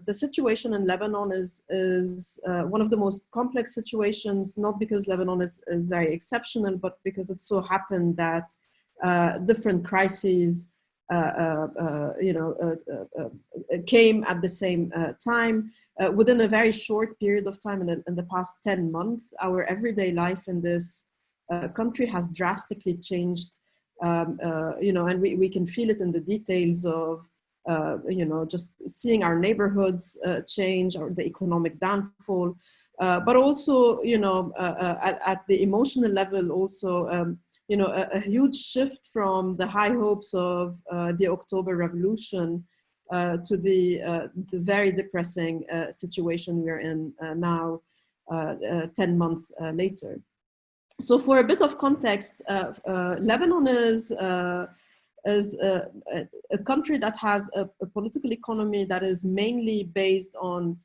the situation in Lebanon is one of the most complex situations, not because Lebanon is very exceptional, but because it so happened that different crises came at the same time within a very short period of time. In the past 10 months, our everyday life in this country has drastically changed, and we can feel it in the details of, just seeing our neighborhoods change, or the economic downfall, but also, at the emotional level also, a huge shift from the high hopes of the October Revolution to the very depressing situation we're in now, 10 months later. So for a bit of context, Lebanon is a country that has a political economy that is mainly based on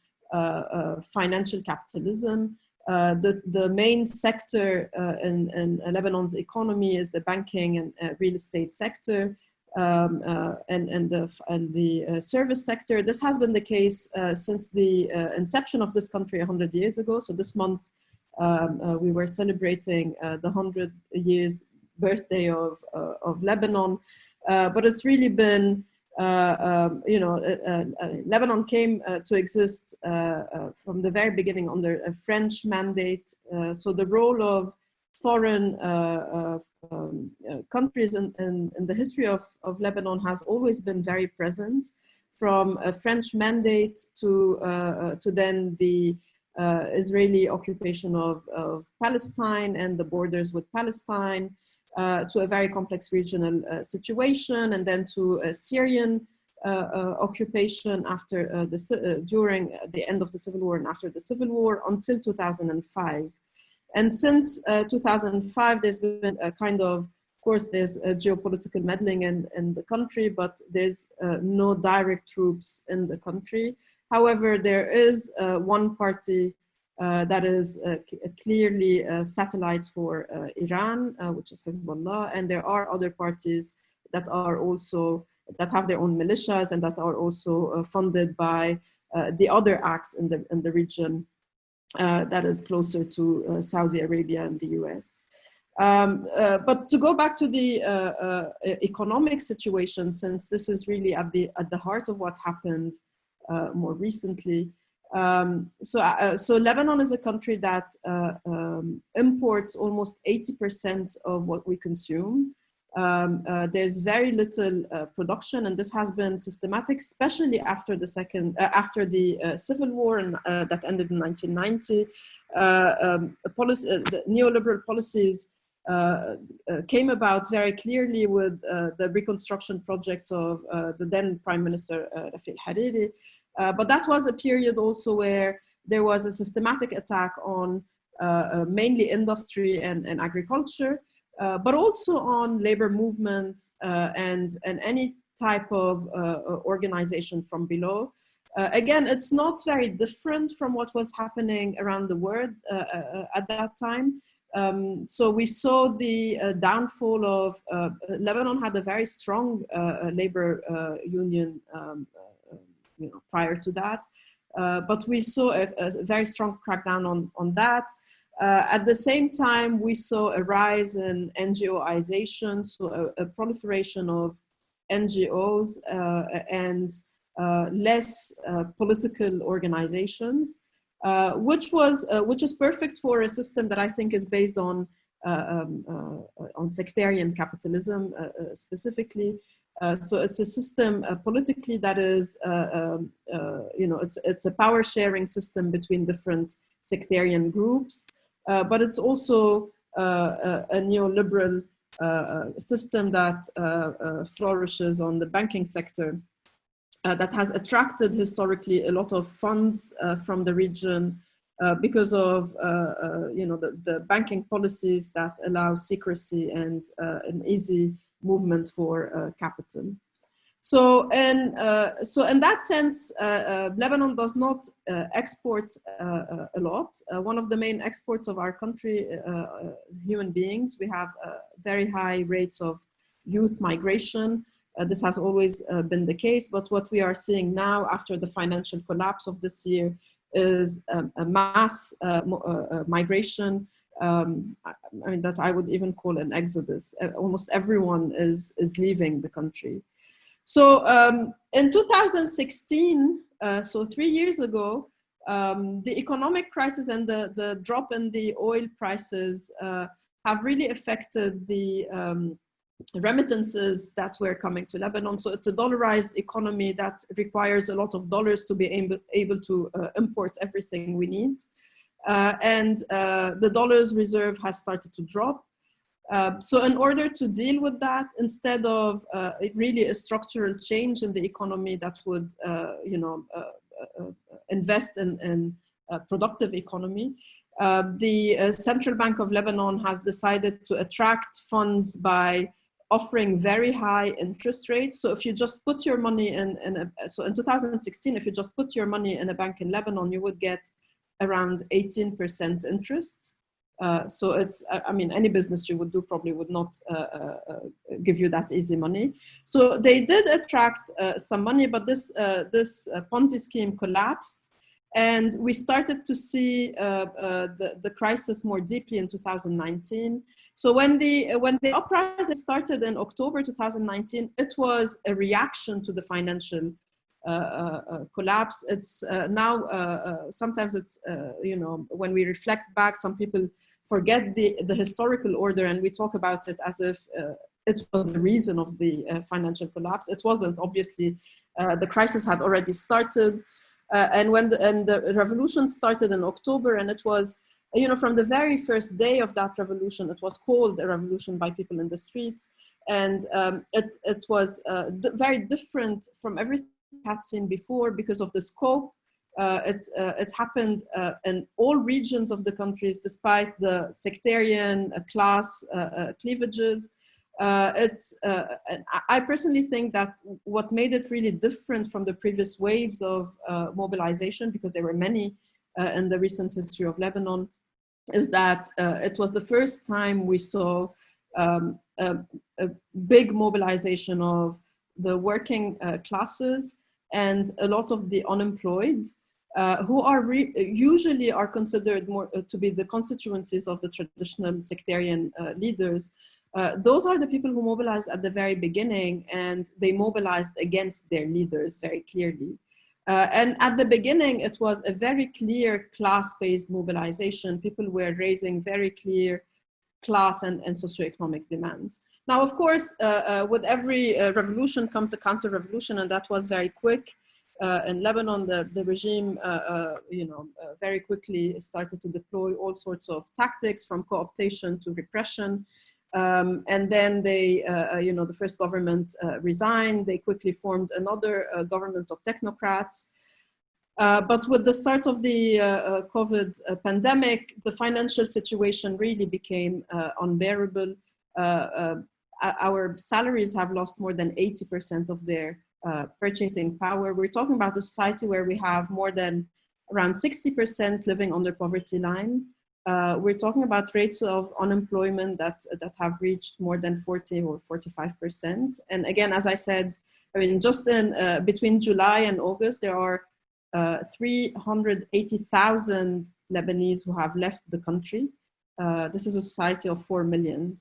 financial capitalism. The main sector in Lebanon's economy is the banking and real estate sector, and the service sector. This has been the case since the inception of this country 100 years ago. So this month we were celebrating the 100 years birthday of Lebanon, but it's really been Lebanon came to exist from the very beginning under a French mandate. So the role of foreign countries in the history of Lebanon has always been very present, from a French mandate to then the Israeli occupation of Palestine and the borders with Palestine, to a very complex regional situation, and then to a Syrian occupation after during the end of the Civil War and after the Civil War until 2005. And since 2005, there's been a kind of course, there's geopolitical meddling in the country, but there's no direct troops in the country. However, there is one party that is clearly a satellite for Iran, which is Hezbollah, and there are other parties that are also, that have their own militias and that are also funded by the other acts in the region that is closer to Saudi Arabia and the US. But to go back to the economic situation, since this is really at the heart of what happened more recently. So Lebanon is a country that imports almost 80% of what we consume. There's very little production, and this has been systematic, especially after the Civil War and, that ended in 1990. The neoliberal policies came about very clearly with the reconstruction projects of the then Prime Minister Rafi al-Hariri. But that was a period also where there was a systematic attack on mainly industry and agriculture, but also on labor movements and any type of organization from below. Again, it's not very different from what was happening around the world at that time. So we saw the downfall of, Lebanon had a very strong labor union prior to that, but we saw a very strong crackdown on that. At the same time, we saw a rise in NGOization, so a proliferation of NGOs and less political organizations, which is perfect for a system that I think is based on sectarian capitalism specifically. So it's a system politically that is, it's a power sharing system between different sectarian groups, but it's also a neoliberal system that flourishes on the banking sector, that has attracted historically a lot of funds from the region because of the banking policies that allow secrecy and an easy movement for capital. So in that sense, Lebanon does not export a lot. One of the main exports of our country is human beings. We have very high rates of youth migration. This has always been the case, but what we are seeing now after the financial collapse of this year is a mass migration. I mean, that I would even call an exodus. Almost everyone is leaving the country. So in 2016, so 3 years ago, the economic crisis and the drop in the oil prices have really affected the remittances that were coming to Lebanon. So it's a dollarized economy that requires a lot of dollars to be able to import everything we need. And the dollar's reserve has started to drop. So in order to deal with that, instead of really a structural change in the economy that would, invest in a productive economy, the Central Bank of Lebanon has decided to attract funds by offering very high interest rates. So if you just put your money so in 2016, if you just put your money in a bank in Lebanon, you would get around 18% interest. So it's, I mean, any business you would do probably would not give you that easy money. So they did attract some money, but this Ponzi scheme collapsed. And we started to see the crisis more deeply in 2019. So when the uprising started in October 2019, it was a reaction to the financial collapse. It's now, sometimes it's, when we reflect back, some people forget the historical order and we talk about it as if it was the reason of the financial collapse. It wasn't, obviously. The crisis had already started. And when the revolution started in October, and it was, from the very first day of that revolution, it was called a revolution by people in the streets. And it was very different from everything we had seen before because of the scope. It happened in all regions of the countries, despite the sectarian class cleavages. I personally think that what made it really different from the previous waves of mobilization, because there were many in the recent history of Lebanon, is that it was the first time we saw a big mobilization of the working classes and a lot of the unemployed, who are usually are considered more to be the constituencies of the traditional sectarian leaders. Those are the people who mobilized at the very beginning, and they mobilized against their leaders very clearly. And at the beginning, it was a very clear class-based mobilization. People were raising very clear class and socioeconomic demands. Now, of course, with every revolution comes a counter-revolution, and that was very quick. In Lebanon, the regime, very quickly started to deploy all sorts of tactics, from co-optation to repression. And then they, the first government resigned. They quickly formed another government of technocrats. But with the start of the COVID pandemic, the financial situation really became unbearable. Our salaries have lost more than 80% of their purchasing power. We're talking about a society where we have more than around 60% living on the poverty line. We're talking about rates of unemployment that have reached more than 40 or 45%. And again, as I said, I mean, just in between July and August, there are 380,000 Lebanese who have left the country. This is a society of 4 million.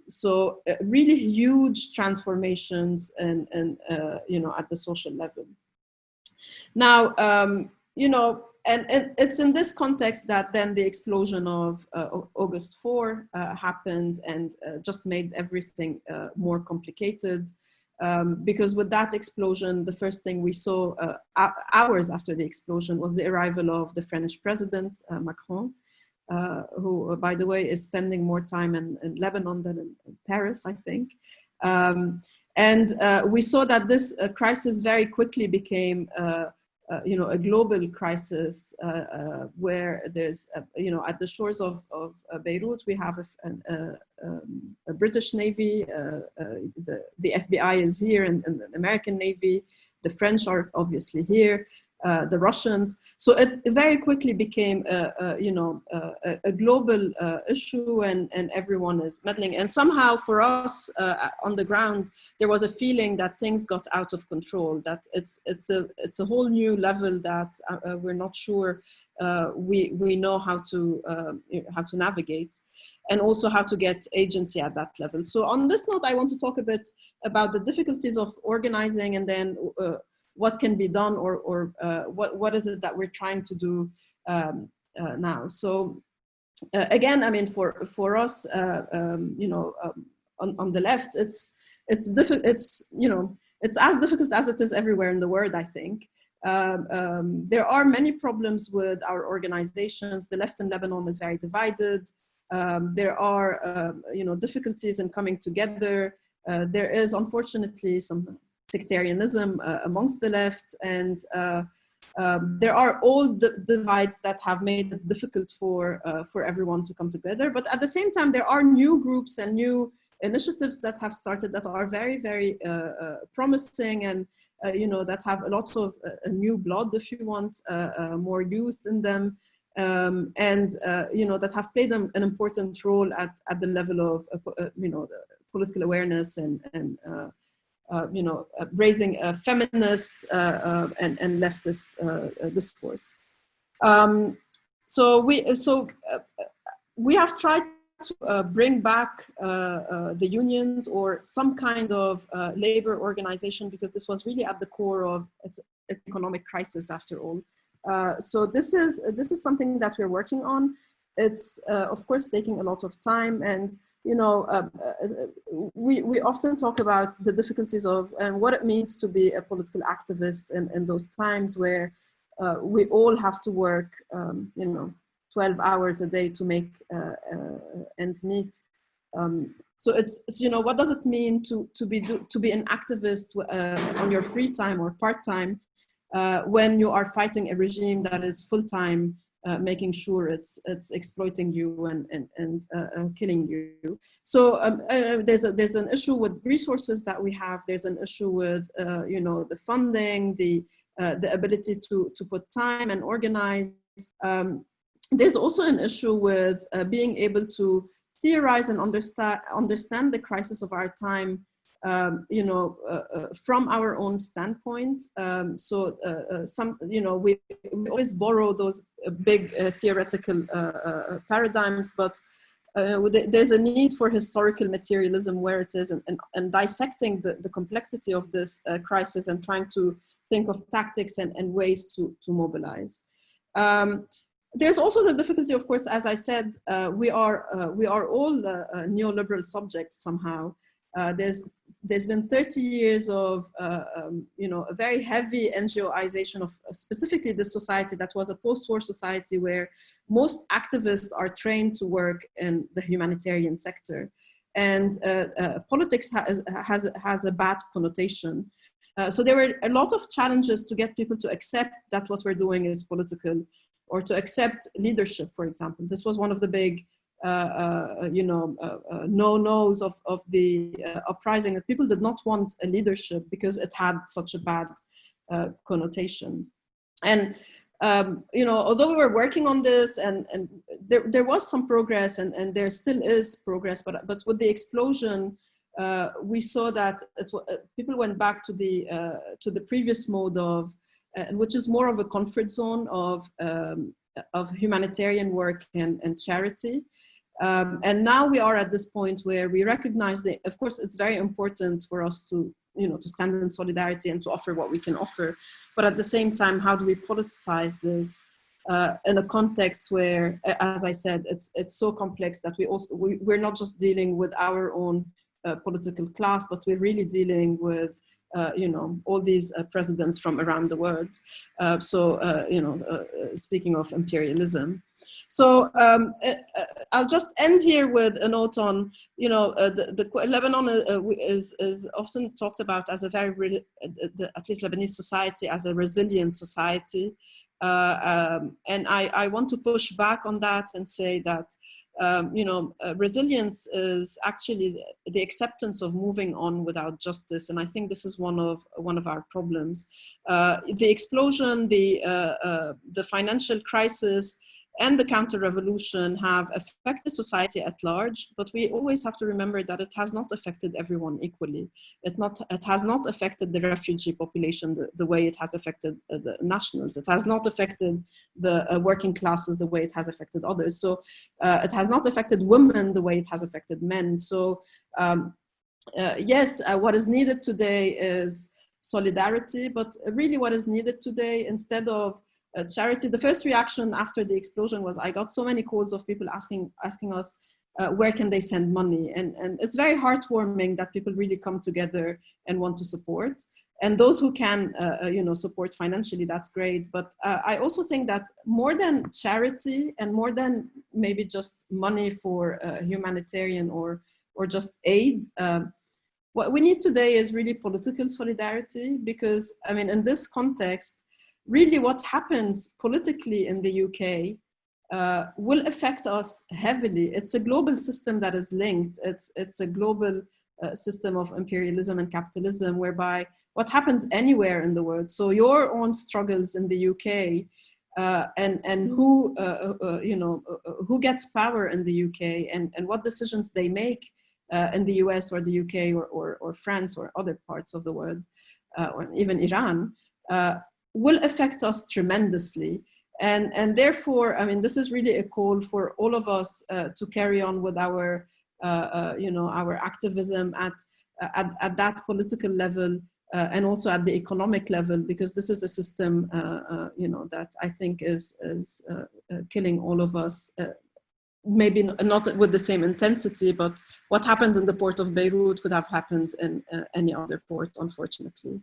So really huge transformations and at the social level. Now, and it's in this context that then the explosion of August 4 happened and just made everything more complicated. Because with that explosion, the first thing we saw hours after the explosion was the arrival of the French president, Macron, who, by the way, is spending more time in Lebanon than in Paris, I think. And we saw that this crisis very quickly became a global crisis where there's, at the shores of Beirut, we have a British Navy, the FBI is here, and the American Navy, the French are obviously here. the Russians. So it very quickly became a global issue, and everyone is meddling. And somehow for us on the ground, there was a feeling that things got out of control, that it's a whole new level that we're not sure we know how to navigate, and also how to get agency at that level. So on this note, I want to talk a bit about the difficulties of organizing, and then what can be done, or what is it that we're trying to do now. So again, I mean, for us, on the left, it's as difficult as it is everywhere in the world, I think. There are many problems with our organizations. The left in Lebanon is very divided. There are, difficulties in coming together. There is, unfortunately, some sectarianism amongst the left, and there are old divides that have made it difficult for everyone to come together. But at the same time, there are new groups and new initiatives that have started that are very, very promising, and that have a lot of new blood, if you want, more youth in them, and that have played an important role at the level of political awareness and raising a feminist and leftist discourse. So we have tried to bring back the unions, or some kind of labor organization, because this was really at the core of its economic crisis, after all. So this is something that we're working on. It's of course taking a lot of time, and we often talk about the difficulties of and what it means to be a political activist in those times where we all have to work 12 hours a day to make ends meet. So it's what does it mean to be an activist on your free time or part-time when you are fighting a regime that is full-time, making sure it's exploiting you and killing you. So there's an issue with resources that we have. There's an issue with the funding, the ability to put time and organize. There's also an issue with being able to theorize and understand the crisis of our time, from our own standpoint. We always borrow those big theoretical paradigms, but there's a need for historical materialism where it is, and dissecting the complexity of this crisis and trying to think of tactics and ways to mobilize. There's also the difficulty, of course, as I said, we are all neoliberal subjects somehow. There's been 30 years of a very heavy NGOization of specifically this society that was a post-war society where most activists are trained to work in the humanitarian sector, and politics has a bad connotation. So there were a lot of challenges to get people to accept that what we're doing is political, or to accept leadership, for example. This was one of the big no-nos of the uprising, that people did not want a leadership because it had such a bad connotation. And although we were working on this, and there was some progress, and there still is progress, but with the explosion, we saw that people went back to the previous mode of, which is more of a comfort zone of humanitarian work and charity. And now we are at this point where we recognize that, of course, it's very important for us to stand in solidarity and to offer what we can offer. But at the same time, how do we politicize this in a context where, as I said, it's so complex that we're not just dealing with our own political class, but we're really dealing with all these presidents from around the world. Speaking of imperialism. So I'll just end here with a note on, Lebanon is often talked about as a very, at least Lebanese society, as a resilient society. And I want to push back on that and say that resilience is actually the acceptance of moving on without justice, and I think this is one of our problems. The explosion, the financial crisis, and the counter-revolution have affected society at large, but we always have to remember that it has not affected everyone equally. It has not affected the refugee population the way it has affected the nationals. It has not affected the working classes the way it has affected others. So it has not affected women the way it has affected men. So yes, what is needed today is solidarity, but really what is needed today, instead of charity, the first reaction after the explosion was, I got so many calls of people asking us where can they send money, and it's very heartwarming that people really come together and want to support, and those who can support financially, that's great. But I also think that more than charity and more than maybe just money for humanitarian or just aid, what we need today is really political solidarity, because I mean, in this context, really what happens politically in the UK will affect us heavily. It's a global system that is linked. It's a global system of imperialism and capitalism, whereby what happens anywhere in the world, so your own struggles in the UK and who gets power in the UK and what decisions they make in the US or the UK or France or other parts of the world, or even Iran, will affect us tremendously. And therefore, I mean, this is really a call for all of us to carry on with our activism at that political level and also at the economic level, because this is a system, that I think is killing all of us. Maybe not with the same intensity, but what happens in the port of Beirut could have happened in any other port, unfortunately.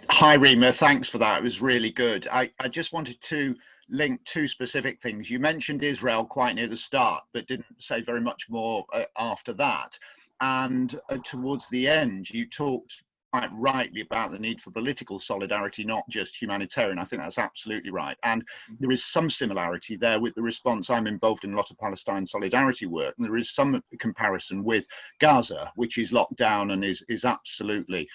Hi, Rima. Thanks for that. It was really good. I just wanted to link two specific things. You mentioned Israel quite near the start, but didn't say very much more after that. And towards the end, you talked quite rightly about the need for political solidarity, not just humanitarian. I think that's absolutely right. And there is some similarity there with the response. I'm involved in a lot of Palestine solidarity work, and there is some comparison with Gaza, which is locked down and is absolutely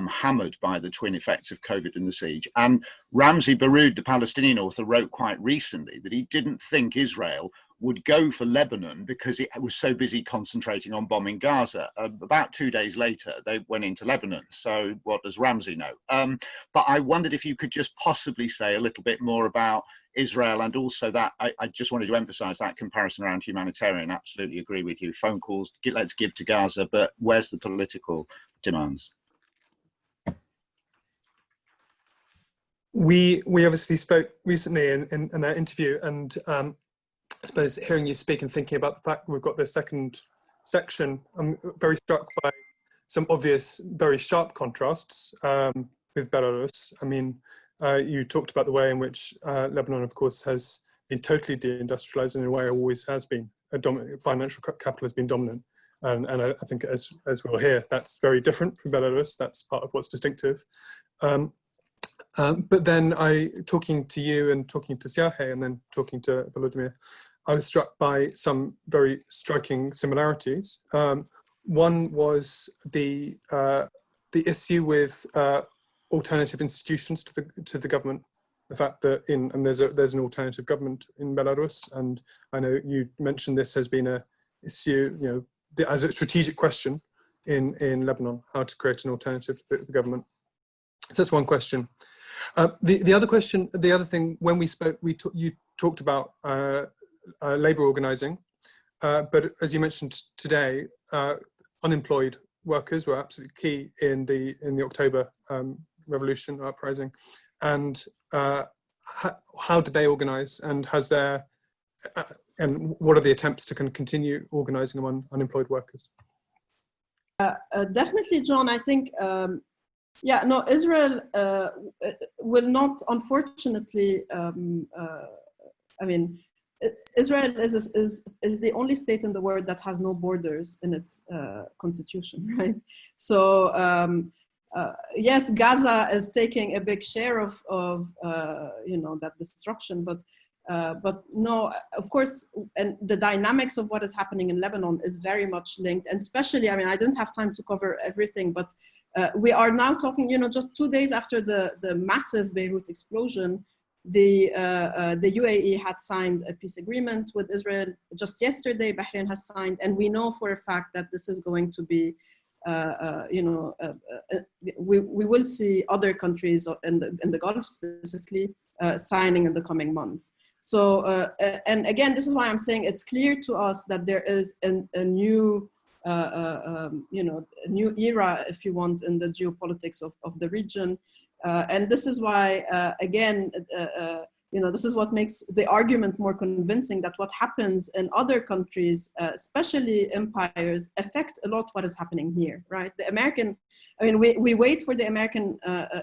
hammered by the twin effects of COVID and the siege. And Ramzi Baroud, the Palestinian author, wrote quite recently that he didn't think Israel would go for Lebanon because it was so busy concentrating on bombing Gaza. About 2 days later, they went into Lebanon. So what does Ramzi know? But I wondered if you could just possibly say a little bit more about Israel, and also that I just wanted to emphasize that comparison around humanitarian. Absolutely agree with you. Phone calls, let's give to Gaza, but where's the political demands? We obviously spoke recently in that interview, and I suppose hearing you speak and thinking about the fact that we've got this second section, I'm very struck by some obvious, very sharp contrasts with Belarus. I mean, you talked about the way in which Lebanon, of course, has been totally deindustrialized in a way it always has been. Financial capital has been dominant. And I think as we'll hear, that's very different from Belarus. That's part of what's distinctive. But then talking to you and talking to Siahe and then talking to Volodymyr, I was struck by some very striking similarities. One was the issue with alternative institutions to the government. The fact that there's an alternative government in Belarus, and I know you mentioned this has been an issue, as a strategic question in Lebanon, how to create an alternative to the government. So that's one question. The other question, the other thing, when we spoke, you talked about labour organising, but as you mentioned today, unemployed workers were absolutely key in the October revolution uprising, and how did they organise, and and what are the attempts to continue organising among unemployed workers? Definitely, John. I think. Yeah, no, Israel will not, unfortunately, I mean, Israel is the only state in the world that has no borders in its constitution, right? So, yes, Gaza is taking a big share of that destruction, but But no, of course, and the dynamics of what is happening in Lebanon is very much linked, and especially, I mean, I didn't have time to cover everything, but we are now talking, just 2 days after the massive Beirut explosion, the UAE had signed a peace agreement with Israel. Just yesterday, Bahrain has signed, and we know for a fact that this is going to be, we will see other countries in the Gulf specifically signing in the coming month. So, and again, this is why I'm saying it's clear to us that there is a new, a new era, if you want, in the geopolitics of the region. And this is why, again, this is what makes the argument more convincing that what happens in other countries, especially empires, affect a lot what is happening here, right? The American, I mean, we wait for the American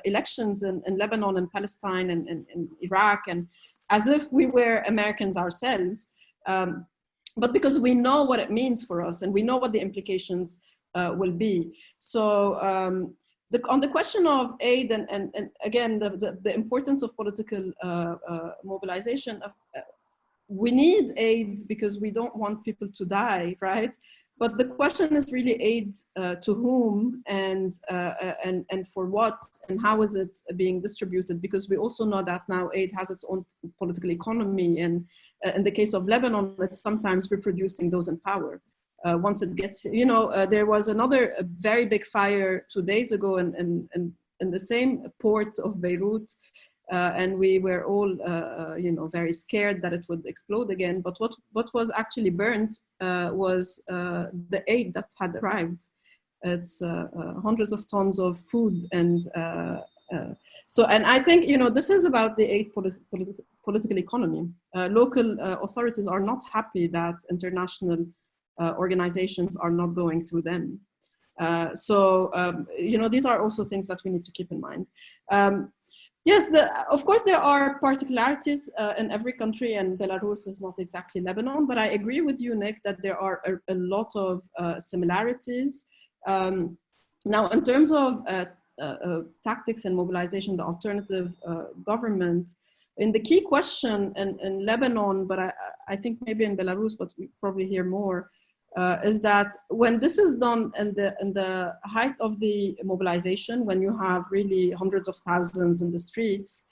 elections in Lebanon and Palestine and Iraq, and as if we were Americans ourselves, but because we know what it means for us and we know what the implications will be. So on the question of aid and again, the importance of political mobilization, we need aid because we don't want people to die, right? But the question is really aid to whom and for what, and how is it being distributed? Because we also know that now aid has its own political economy, and in the case of Lebanon, it's sometimes reproducing those in power. Once it gets, there was another very big fire 2 days ago in the same port of Beirut. And we were all, very scared that it would explode again. But what was actually burnt was the aid that had arrived. It's hundreds of tons of food, and and I think this is about the aid political economy. Local authorities are not happy that international organizations are not going through them. These are also things that we need to keep in mind. Yes, of course there are particularities in every country, and Belarus is not exactly Lebanon, but I agree with you, Nick, that there are a lot of similarities. Now, in terms of tactics and mobilization, the alternative government, in the key question in Lebanon, but I think maybe in Belarus, but we probably hear more, is that when this is done in the height of the mobilization, when you have really hundreds of thousands in the streets,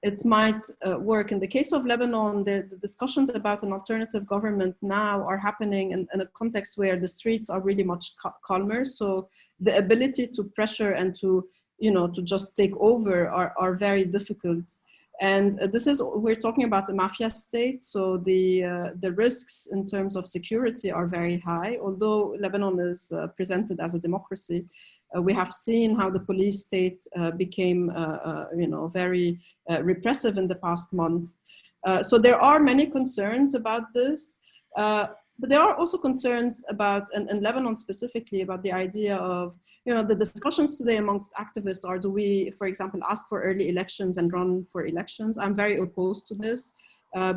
it might work. In the case of Lebanon, the discussions about an alternative government now are happening in a context where the streets are really much calmer. So the ability to pressure and to just take over are very difficult. And we're talking about a mafia state, so the risks in terms of security are very high. Although Lebanon is presented as a democracy, we have seen how the police state became, very repressive in the past month. So there are many concerns about this. But there are also concerns about, and Lebanon specifically, about the idea of, the discussions today amongst activists are, do we, for example, ask for early elections and run for elections? I'm very opposed to this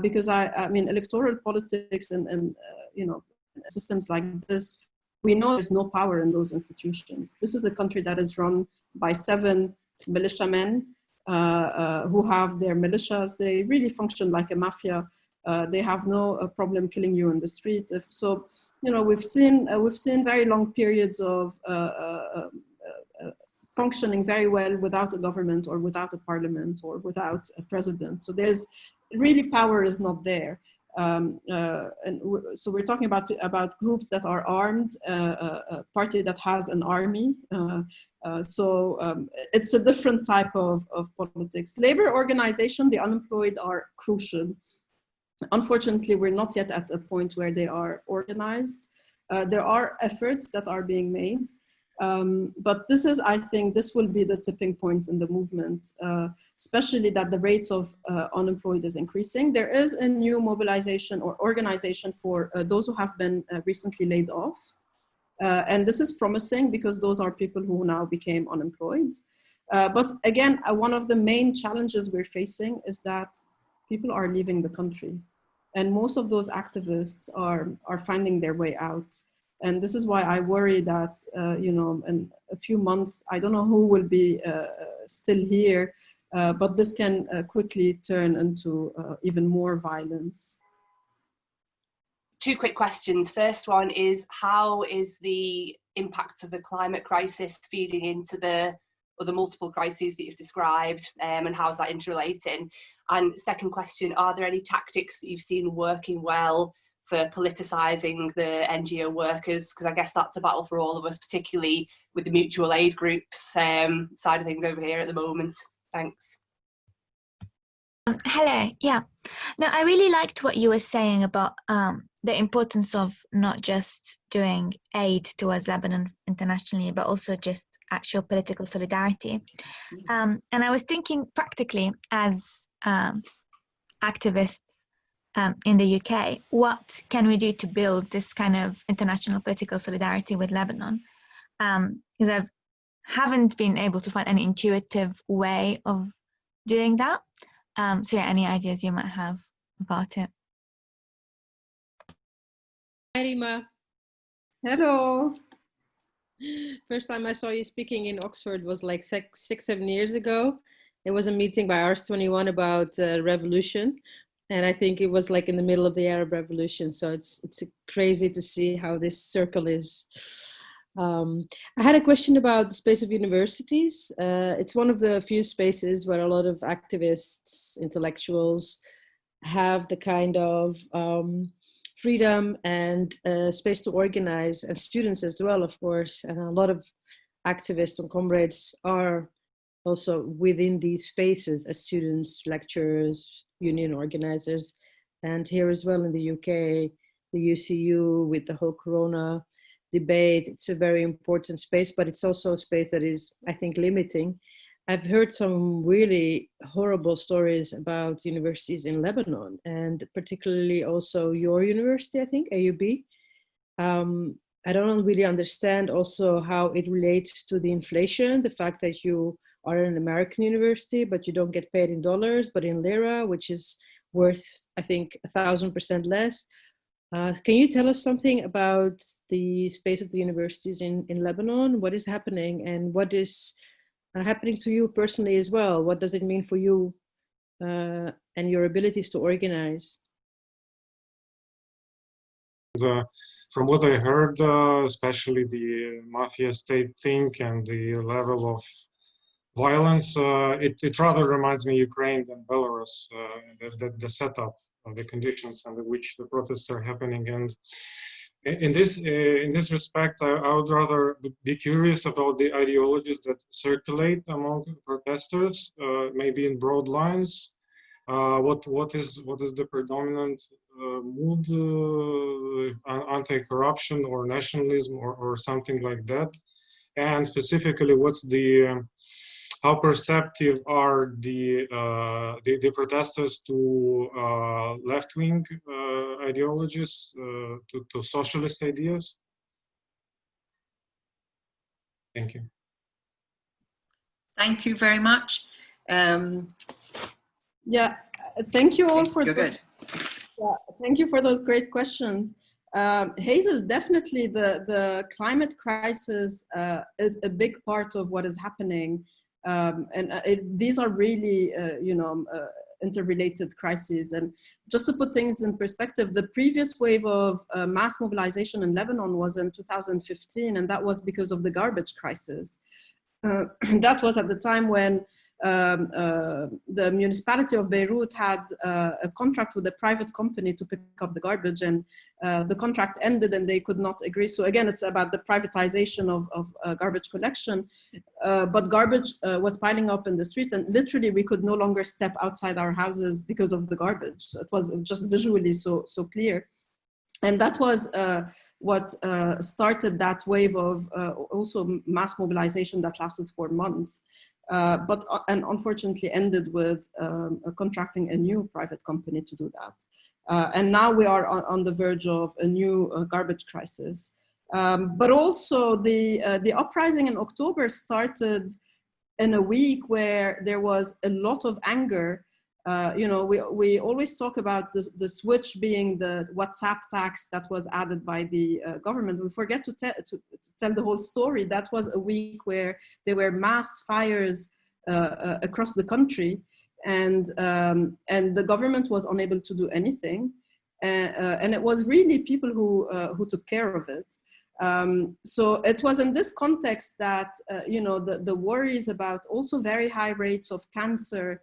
because I mean, electoral politics and systems like this, we know there's no power in those institutions. This is a country that is run by 7 militiamen who have their militias. They really function like a mafia. They have no problem killing you in the street. We've seen very long periods of functioning very well without a government or without a parliament or without a president. So there's really, power is not there. So we're talking about groups that are armed, a party that has an army. It's a different type of politics. Labor organization, the unemployed are crucial. Unfortunately, we're not yet at a point where they are organized. There are efforts that are being made, but I think this will be the tipping point in the movement, especially that the rates of unemployed is increasing. There is a new mobilization or organization for those who have been recently laid off. And this is promising because those are people who now became unemployed. But again, one of the main challenges we're facing is that people are leaving the country. And most of those activists are finding their way out. And this is why I worry that, in a few months, I don't know who will be still here, but this can quickly turn into even more violence. Two quick questions. First one is, how is the impact of the climate crisis feeding into the multiple crises that you've described, and how's that interrelating? And second question, are there any tactics that you've seen working well for politicising the NGO workers? Because I guess that's a battle for all of us, particularly with the mutual aid groups side of things over here at the moment. Thanks. Hello. Yeah. No, I really liked what you were saying about the importance of not just doing aid towards Lebanon internationally, but also just actual political solidarity. And I was thinking practically as activists in the UK, what can we do to build this kind of international political solidarity with Lebanon? Because I haven't been able to find any intuitive way of doing that. So yeah, any ideas you might have about it? Hi, Rima. Hello. First time I saw you speaking in Oxford was like 7 years ago. It was a meeting by Ars21 about revolution. And I think it was like in the middle of the Arab Revolution. So it's crazy to see how this circle is. I had a question about the space of universities. It's one of the few spaces where a lot of activists, intellectuals have the kind of freedom and space to organize, and students as well, of course. And a lot of activists and comrades are also within these spaces as students, lecturers, union organizers. And here as well in the UK, the UCU with the whole Corona debate, it's a very important space, but it's also a space that is, I think, limiting. I've heard some really horrible stories about universities in Lebanon, and particularly also your university, I think, AUB. I don't really understand also how it relates to the inflation, the fact that you are an American university, but you don't get paid in dollars, but in lira, which is worth, I think, 1,000% less. Can you tell us something about the space of the universities in Lebanon? What is happening, and what is happening to you personally as well? What does it mean for you and your abilities to organize? From what I heard, especially the mafia state thing and the level of violence, it rather reminds me Ukraine than Belarus, the setup of the conditions under which the protests are happening. And in this respect, I would rather be curious about the ideologies that circulate among protesters, maybe in broad lines. What is the predominant mood, anti-corruption or nationalism or something like that? And specifically, what's the how perceptive are the protesters to left-wing ideologies, to socialist ideas? Thank you. Thank you very much. Yeah, thank you all for You're good. Thank you for those great questions. Hazel, definitely the climate crisis is a big part of what is happening. These are really, interrelated crises. And just to put things in perspective, the previous wave of mass mobilization in Lebanon was in 2015, and that was because of the garbage crisis. That was at the time when the municipality of Beirut had a contract with a private company to pick up the garbage, and the contract ended and they could not agree. So again, it's about the privatization of garbage collection, but garbage was piling up in the streets, and literally we could no longer step outside our houses because of the garbage. It was just visually so clear. And that was what started that wave of also mass mobilization that lasted for months. And unfortunately ended with contracting a new private company to do that. And now we are on the verge of a new garbage crisis. But also the uprising in October started in a week where there was a lot of anger. We always talk about the switch being the WhatsApp tax that was added by the government. We forget to tell the whole story. That was a week where there were mass fires across the country, and the government was unable to do anything, and it was really people who took care of it. So it was in this context that the worries about also very high rates of cancer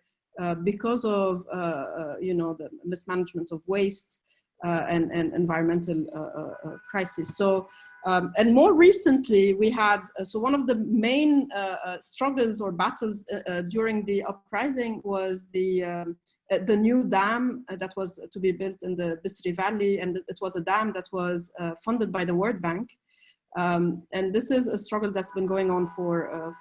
because of the mismanagement of waste and environmental crisis. So and more recently we had so one of the main struggles or battles during the uprising was the new dam that was to be built in the Bisri Valley, and it was a dam that was funded by the World Bank. And this is a struggle that's been going on for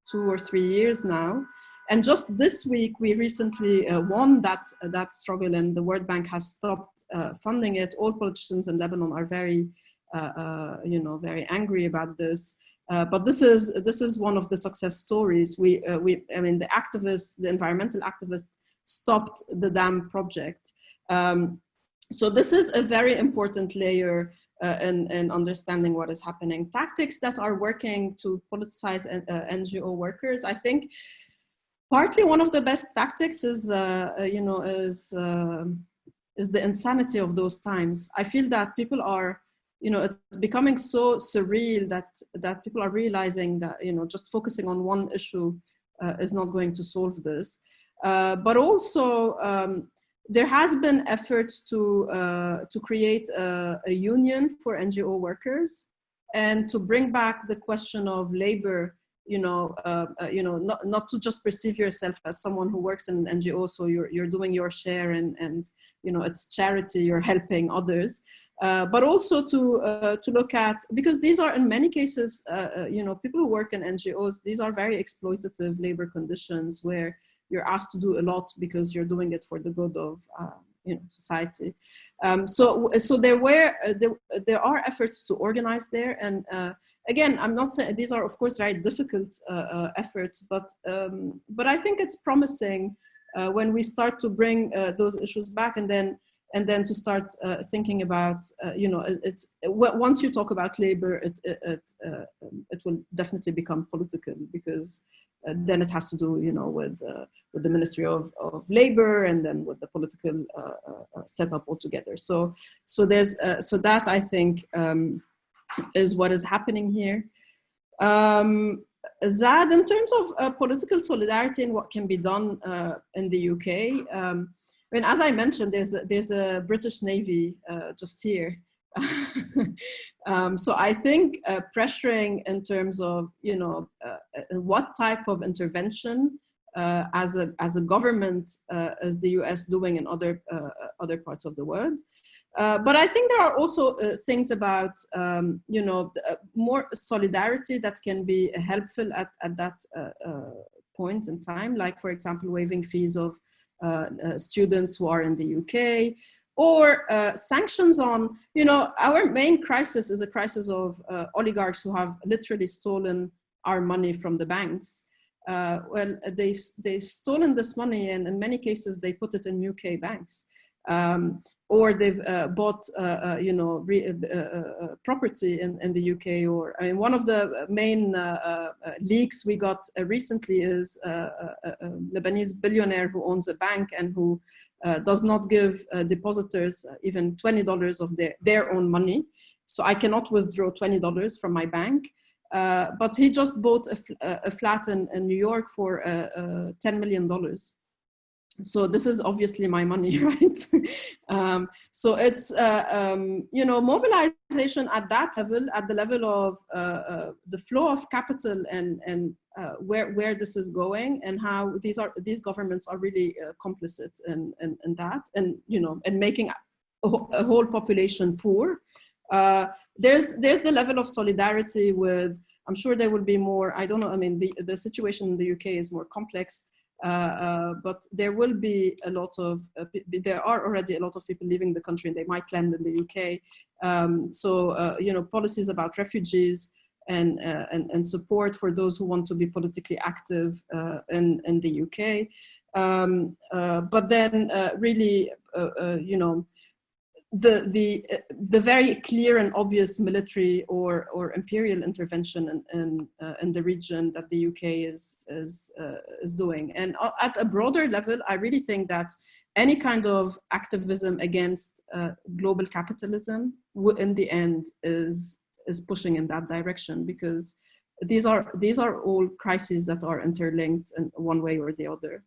2 or 3 years now. And just this week, we recently won that struggle, and the World Bank has stopped funding it. All politicians in Lebanon are very, very angry about this. But this is one of the success stories. The activists, the environmental activists, stopped the dam project. So this is a very important layer in understanding what is happening. Tactics that are working to politicize NGO workers, I think. Partly, one of the best tactics is the insanity of those times. I feel that people are, it's becoming so surreal that people are realizing that just focusing on one issue is not going to solve this. But also, there has been efforts to create a union for NGO workers and to bring back the question of labor. Not to just perceive yourself as someone who works in an NGO, so you're doing your share and it's charity, you're helping others, but also to look at, because these are in many cases, people who work in NGOs, these are very exploitative labor conditions where you're asked to do a lot because you're doing it for the good of society. So there are efforts to organize there, and again, I'm not saying these are of course very difficult efforts, but I think it's promising when we start to bring those issues back, and then to start thinking about it's once you talk about labor, it will definitely become political, because then it has to do with the Ministry of Labor, and then with the political setup altogether. So there's so that I think is what is happening here. Zad, in terms of political solidarity and what can be done in the UK, as I mentioned, there's a British Navy just here. So I think pressuring in terms of what type of intervention as a government is the US doing in other parts of the world. But I think there are also things about more solidarity that can be helpful at that point in time, like for example waiving fees of students who are in the UK, or sanctions on, our main crisis is a crisis of oligarchs who have literally stolen our money from the banks. Well, they've stolen this money, and in many cases they put it in UK banks, or they've bought property in the UK. Or one of the main leaks we got recently is a Lebanese billionaire who owns a bank and who does not give depositors even $20 of their own money. So I cannot withdraw $20 from my bank. But he just bought a flat in New York for $10 million. So this is obviously my money, right? So it's, mobilization at that level, at the level of the flow of capital and where this is going, and how these governments are really complicit in that, and and making a whole population poor. There's the level of solidarity with, I'm sure there will be more, I don't know, the situation in the UK is more complex, but there will be a lot of, there are already a lot of people leaving the country and they might land in the UK. Policies about refugees and support for those who want to be politically active in the UK. But then really, the very clear and obvious military or imperial intervention in the region that the UK is doing. And at a broader level, I really think that any kind of activism against global capitalism in the end is pushing in that direction, because these are all crises that are interlinked in one way or the other.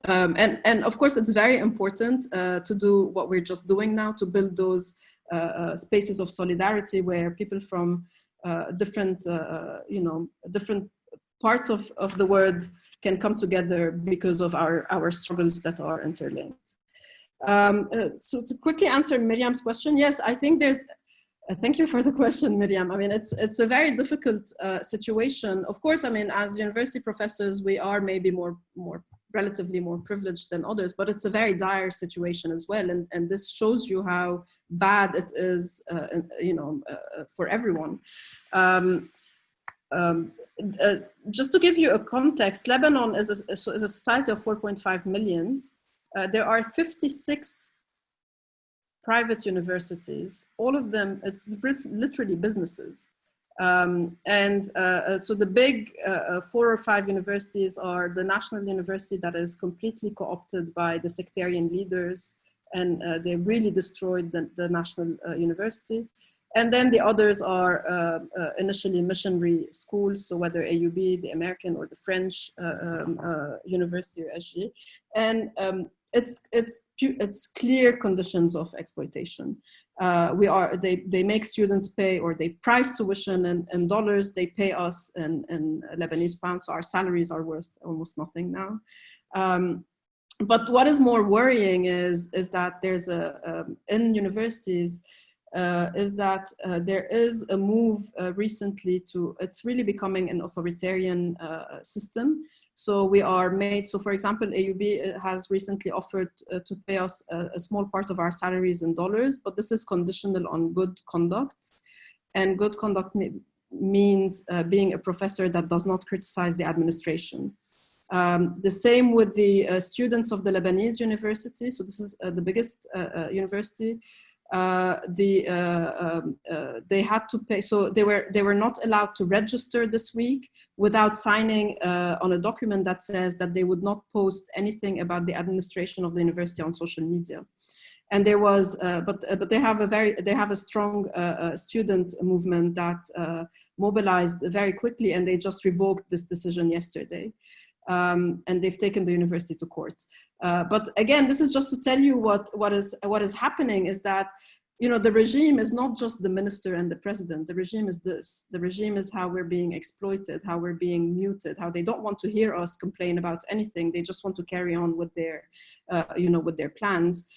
And of course, it's very important to do what we're just doing now, to build those spaces of solidarity where people from different parts of the world can come together because of our struggles that are interlinked. So to quickly answer Miriam's question, yes, I think there's, thank you for the question, Miriam. I mean, it's a very difficult situation. Of course, I mean, as university professors, we are maybe relatively more privileged than others, but it's a very dire situation as well. And this shows you how bad it is, for everyone. Just to give you a context, Lebanon is a society of 4.5 million. There are 56 private universities, all of them, it's literally businesses. So the big 4 or 5 universities are the National University that is completely co-opted by the sectarian leaders, and they really destroyed the National University. And then the others are initially missionary schools, so whether AUB, the American or the French University or SG. And it's clear conditions of exploitation. They make students pay, or they price tuition in dollars, they pay us in Lebanese pounds, so our salaries are worth almost nothing now. But what is more worrying is that there's in universities, is that there is a move recently to, it's really becoming an authoritarian system. So we are made, so for example, AUB has recently offered to pay us a small part of our salaries in dollars, but this is conditional on good conduct. And good conduct means being a professor that does not criticize the administration. The same with the students of the Lebanese university. So this is the biggest university. They had to pay, so they were not allowed to register this week without signing on a document that says that they would not post anything about the administration of the university on social media. And there was, but they have a strong student movement that mobilized very quickly, and they just revoked this decision yesterday. And they've taken the university to court. But again, this is just to tell you what is happening is that, you know, the regime is not just the minister and the president. The regime is this. The regime is how we're being exploited, how we're being muted, how they don't want to hear us complain about anything. They just want to carry on with their, with their plans.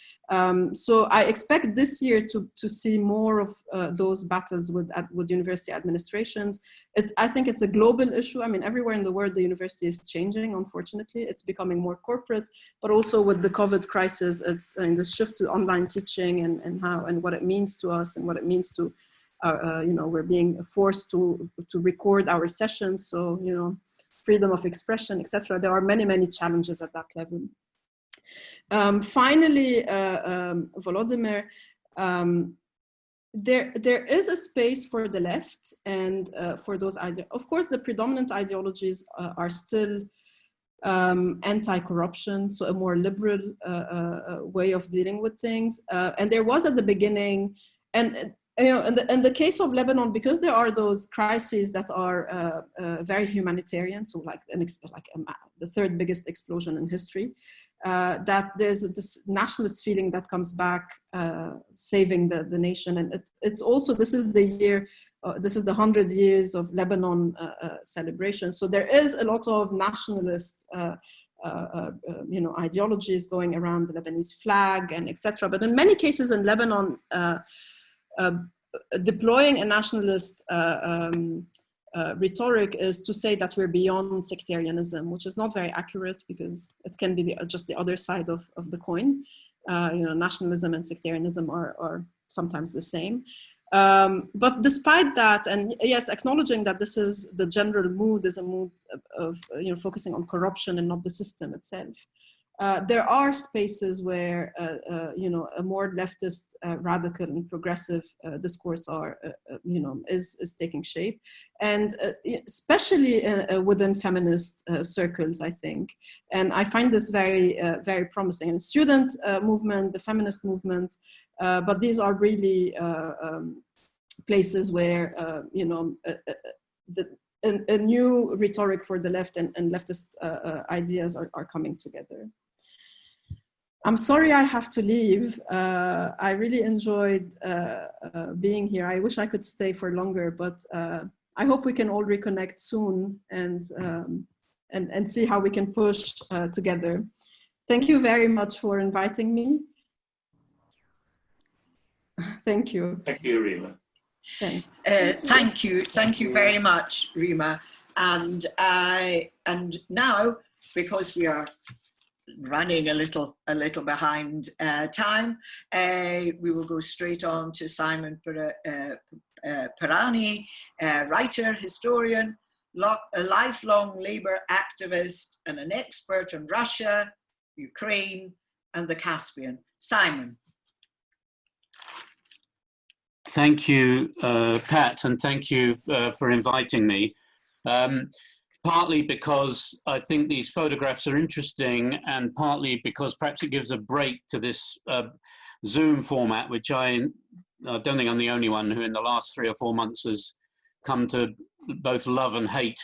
So I expect this year to see more of those battles with university administrations. I think it's a global issue. I mean, everywhere in the world, the university is changing, unfortunately. It's becoming more corporate, but also with the COVID crisis, it's the shift to online teaching and what it means to us and what it means to, we're being forced to record our sessions. So, freedom of expression, etc. There are many, many challenges at that level. Finally, Volodymyr, there is a space for the left and for those ideas. Of course, the predominant ideologies are still anti-corruption, so a more liberal way of dealing with things. And there was at the beginning, and in the case of Lebanon, because there are those crises that are very humanitarian, so like the third biggest explosion in history, that there's this nationalist feeling that comes back, saving the nation. And it's also, this is the year, this is the 100 years of Lebanon celebration. So there is a lot of nationalist ideologies going around the Lebanese flag and etc. But in many cases in Lebanon, deploying a nationalist rhetoric is to say that we're beyond sectarianism, which is not very accurate because it can be just the other side of the coin. Nationalism and sectarianism are sometimes the same. But despite that, and yes, acknowledging that this is the general mood is a mood of focusing on corruption and not the system itself. there are spaces where you know, a more leftist, radical and progressive discourse is taking shape, and especially within feminist circles, I think. And I find this very very promising. And student movement, the feminist movement, but these are really places where you know, a new rhetoric for the left and leftist ideas are coming together. I'm sorry I have to leave. I really enjoyed being here. I wish I could stay for longer, but I hope we can all reconnect soon and see how we can push together. Thank you very much for inviting me. Thank you. Thank you, Rima. Thanks. Thank you very much, Rima. And now, because we are running a little behind time, we will go straight on to Simon Pirani, writer, historian, a lifelong labor activist, and an expert on Russia, Ukraine, and the Caspian. Simon. Thank you, Pat, and thank you for inviting me. Partly because I think these photographs are interesting, and partly because perhaps it gives a break to this Zoom format, which I don't think I'm the only one who in the last 3 or 4 months has come to both love and hate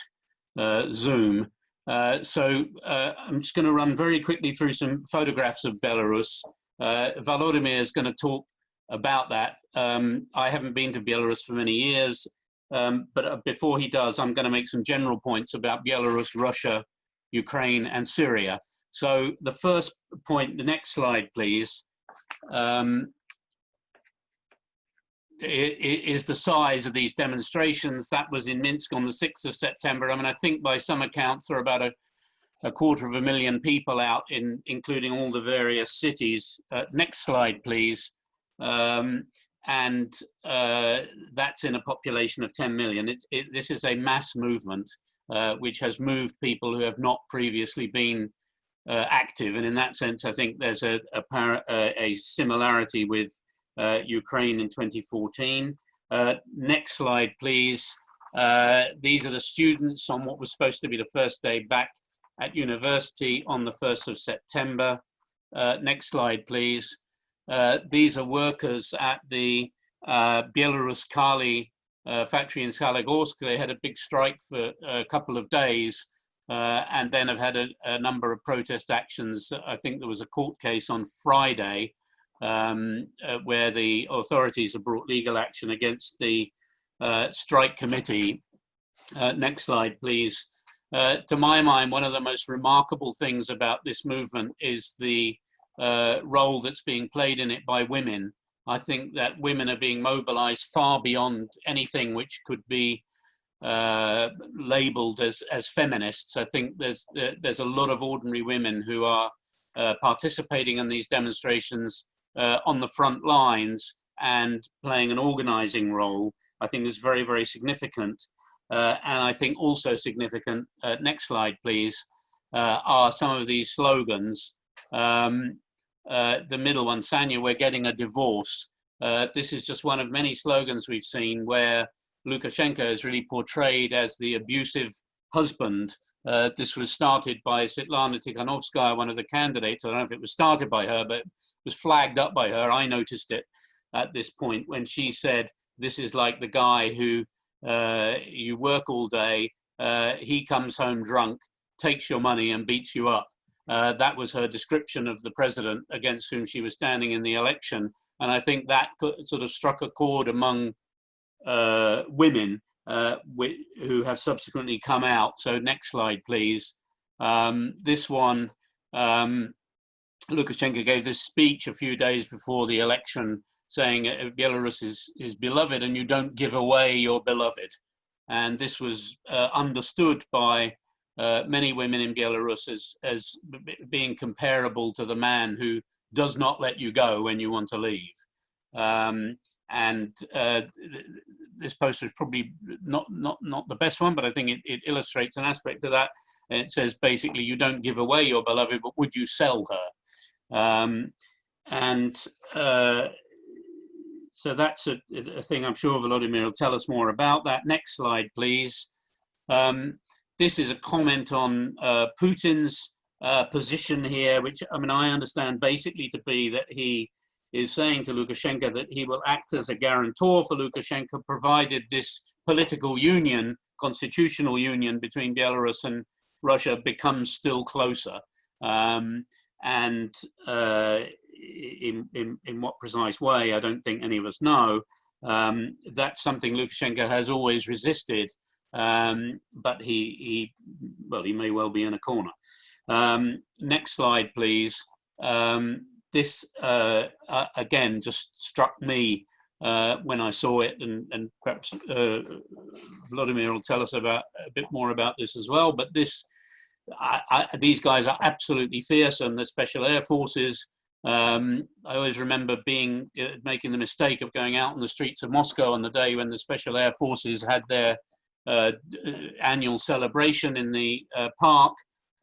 Zoom. So I'm just going to run very quickly through some photographs of Belarus. Volodymyr is going to talk about that. I haven't been to Belarus for many years. But before he does, I'm going to make some general points about Belarus, Russia, Ukraine, and Syria. So the first point, the next slide, please, is the size of these demonstrations. That was in Minsk on the 6th of September. I mean, I think by some accounts there are about a 250,000 people out, including all the various cities. Next slide, please. And that's in a population of 10 million. This is a mass movement which has moved people who have not previously been active, and in that sense, I think there's a similarity with Ukraine in 2014. Next slide, please. These are the students on what was supposed to be the first day back at university on the 1st of September. Next slide, please. These are workers at the Belarus Kali factory in Saligorsk. They had a big strike for a couple of days and then have had a number of protest actions. I think there was a court case on Friday where the authorities have brought legal action against the strike committee. Next slide, please. To my mind, one of the most remarkable things about this movement is the role that's being played in it by women. I think that women are being mobilized far beyond anything which could be labeled as feminists. I think there's a lot of ordinary women who are participating in these demonstrations on the front lines and playing an organizing role. I think is very, very significant. And I think also significant, next slide please, are some of these slogans. The middle one, Sanya, we're getting a divorce. This is just one of many slogans we've seen where Lukashenko is really portrayed as the abusive husband. This was started by Svetlana Tikhanovskaya, one of the candidates. I don't know if it was started by her, but it was flagged up by her. I noticed it at this point when she said, this is like the guy who you work all day, he comes home drunk, takes your money and beats you up. That was her description of the president against whom she was standing in the election. And I think that sort of struck a chord among women who have subsequently come out. So next slide, please. This one, Lukashenko gave this speech a few days before the election saying Belarus is beloved and you don't give away your beloved. And this was understood by many women in Belarus as being comparable to the man who does not let you go when you want to leave. This poster is probably not the best one, but I think it illustrates an aspect of that. It says basically, you don't give away your beloved, but would you sell her? So that's a thing I'm sure Volodymyr will tell us more about that. Next slide, please. This is a comment on Putin's position here, which I understand basically to be that he is saying to Lukashenko that he will act as a guarantor for Lukashenko, provided this political union, constitutional union between Belarus and Russia becomes still closer. In what precise way, I don't think any of us know. That's something Lukashenko has always resisted, but he may well be in a corner. Next slide, please. This again just struck me when I saw it, and perhaps Volodymyr will tell us a bit more about this as well. But these guys are absolutely fearsome. The Special Air Forces. I always remember making the mistake of going out on the streets of Moscow on the day when the Special Air Forces had their annual celebration in the park.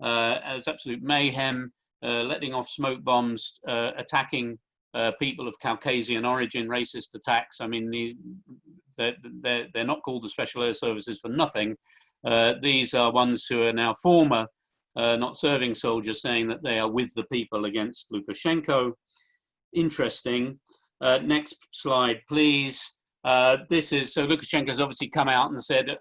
As absolute mayhem, letting off smoke bombs, attacking people of Caucasian origin, racist attacks. They're not called the Special Air Services for nothing. These are ones who are now former not serving soldiers, saying that they are with the people against Lukashenko. Interesting. Next slide, please. So Lukashenko has obviously come out and said,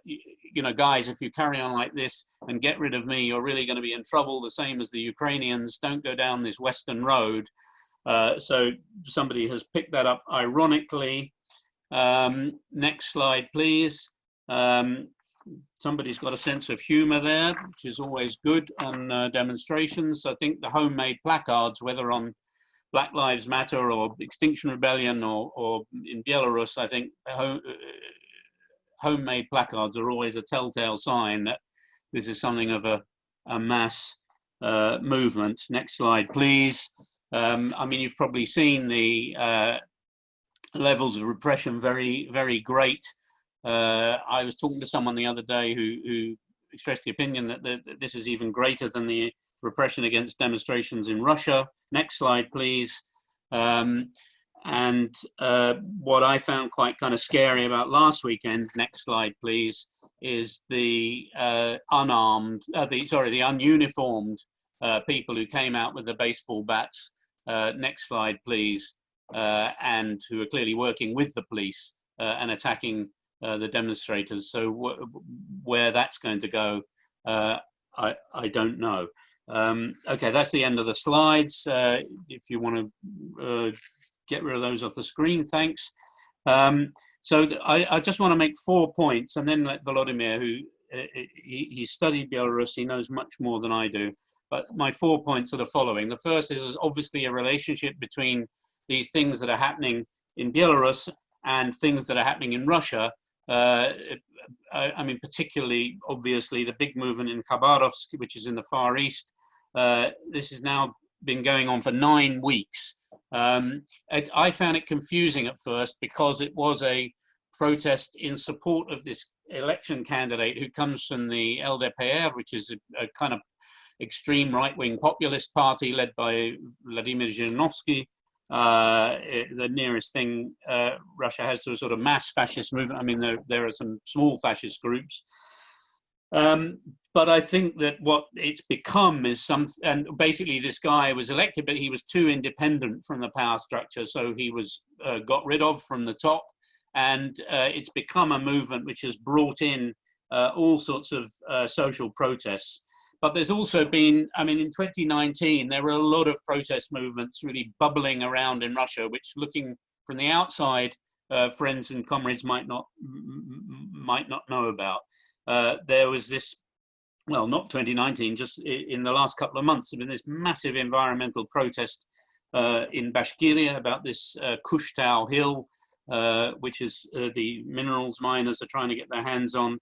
guys, if you carry on like this and get rid of me, you're really going to be in trouble, the same as the Ukrainians. Don't go down this Western road. So somebody has picked that up ironically. Next slide, please. Somebody's got a sense of humor there, which is always good on demonstrations. I think the homemade placards, whether on Black Lives Matter or Extinction Rebellion or in Belarus, I think homemade placards are always a telltale sign that this is something of a mass movement. Next slide, please. You've probably seen the levels of repression, very, very great. I was talking to someone the other day who expressed the opinion that this is even greater than the repression against demonstrations in Russia. Next slide, please. What I found quite kind of scary about last weekend, next slide, please, is the ununiformed people who came out with the baseball bats. Next slide, please. And who are clearly working with the police and attacking the demonstrators. So where that's going to go, I don't know. Okay, that's the end of the slides. If you want to get rid of those off the screen, thanks. So I just want to make 4 points and then let Volodymyr, who he studied Belarus, he knows much more than I do. But my 4 points are the following. The first is obviously a relationship between these things that are happening in Belarus and things that are happening in Russia. Particularly, obviously, the big movement in Khabarovsk, which is in the Far East. This has now been going on for 9 weeks. I found it confusing at first because it was a protest in support of this election candidate who comes from the LDPR, which is a kind of extreme right-wing populist party led by Vladimir Zhirinovsky. The nearest thing Russia has to a sort of mass fascist movement. There are some small fascist groups. But I think that what it's become is and basically this guy was elected, but he was too independent from the power structure. So he was got rid of from the top. And it's become a movement which has brought in all sorts of social protests. But there's also been, in 2019, there were a lot of protest movements really bubbling around in Russia, which looking from the outside, friends and comrades might not know about. There was this, well, not 2019, just in the last couple of months, there's been this massive environmental protest in Bashkiria about this Kushtau hill, which is the minerals miners are trying to get their hands on.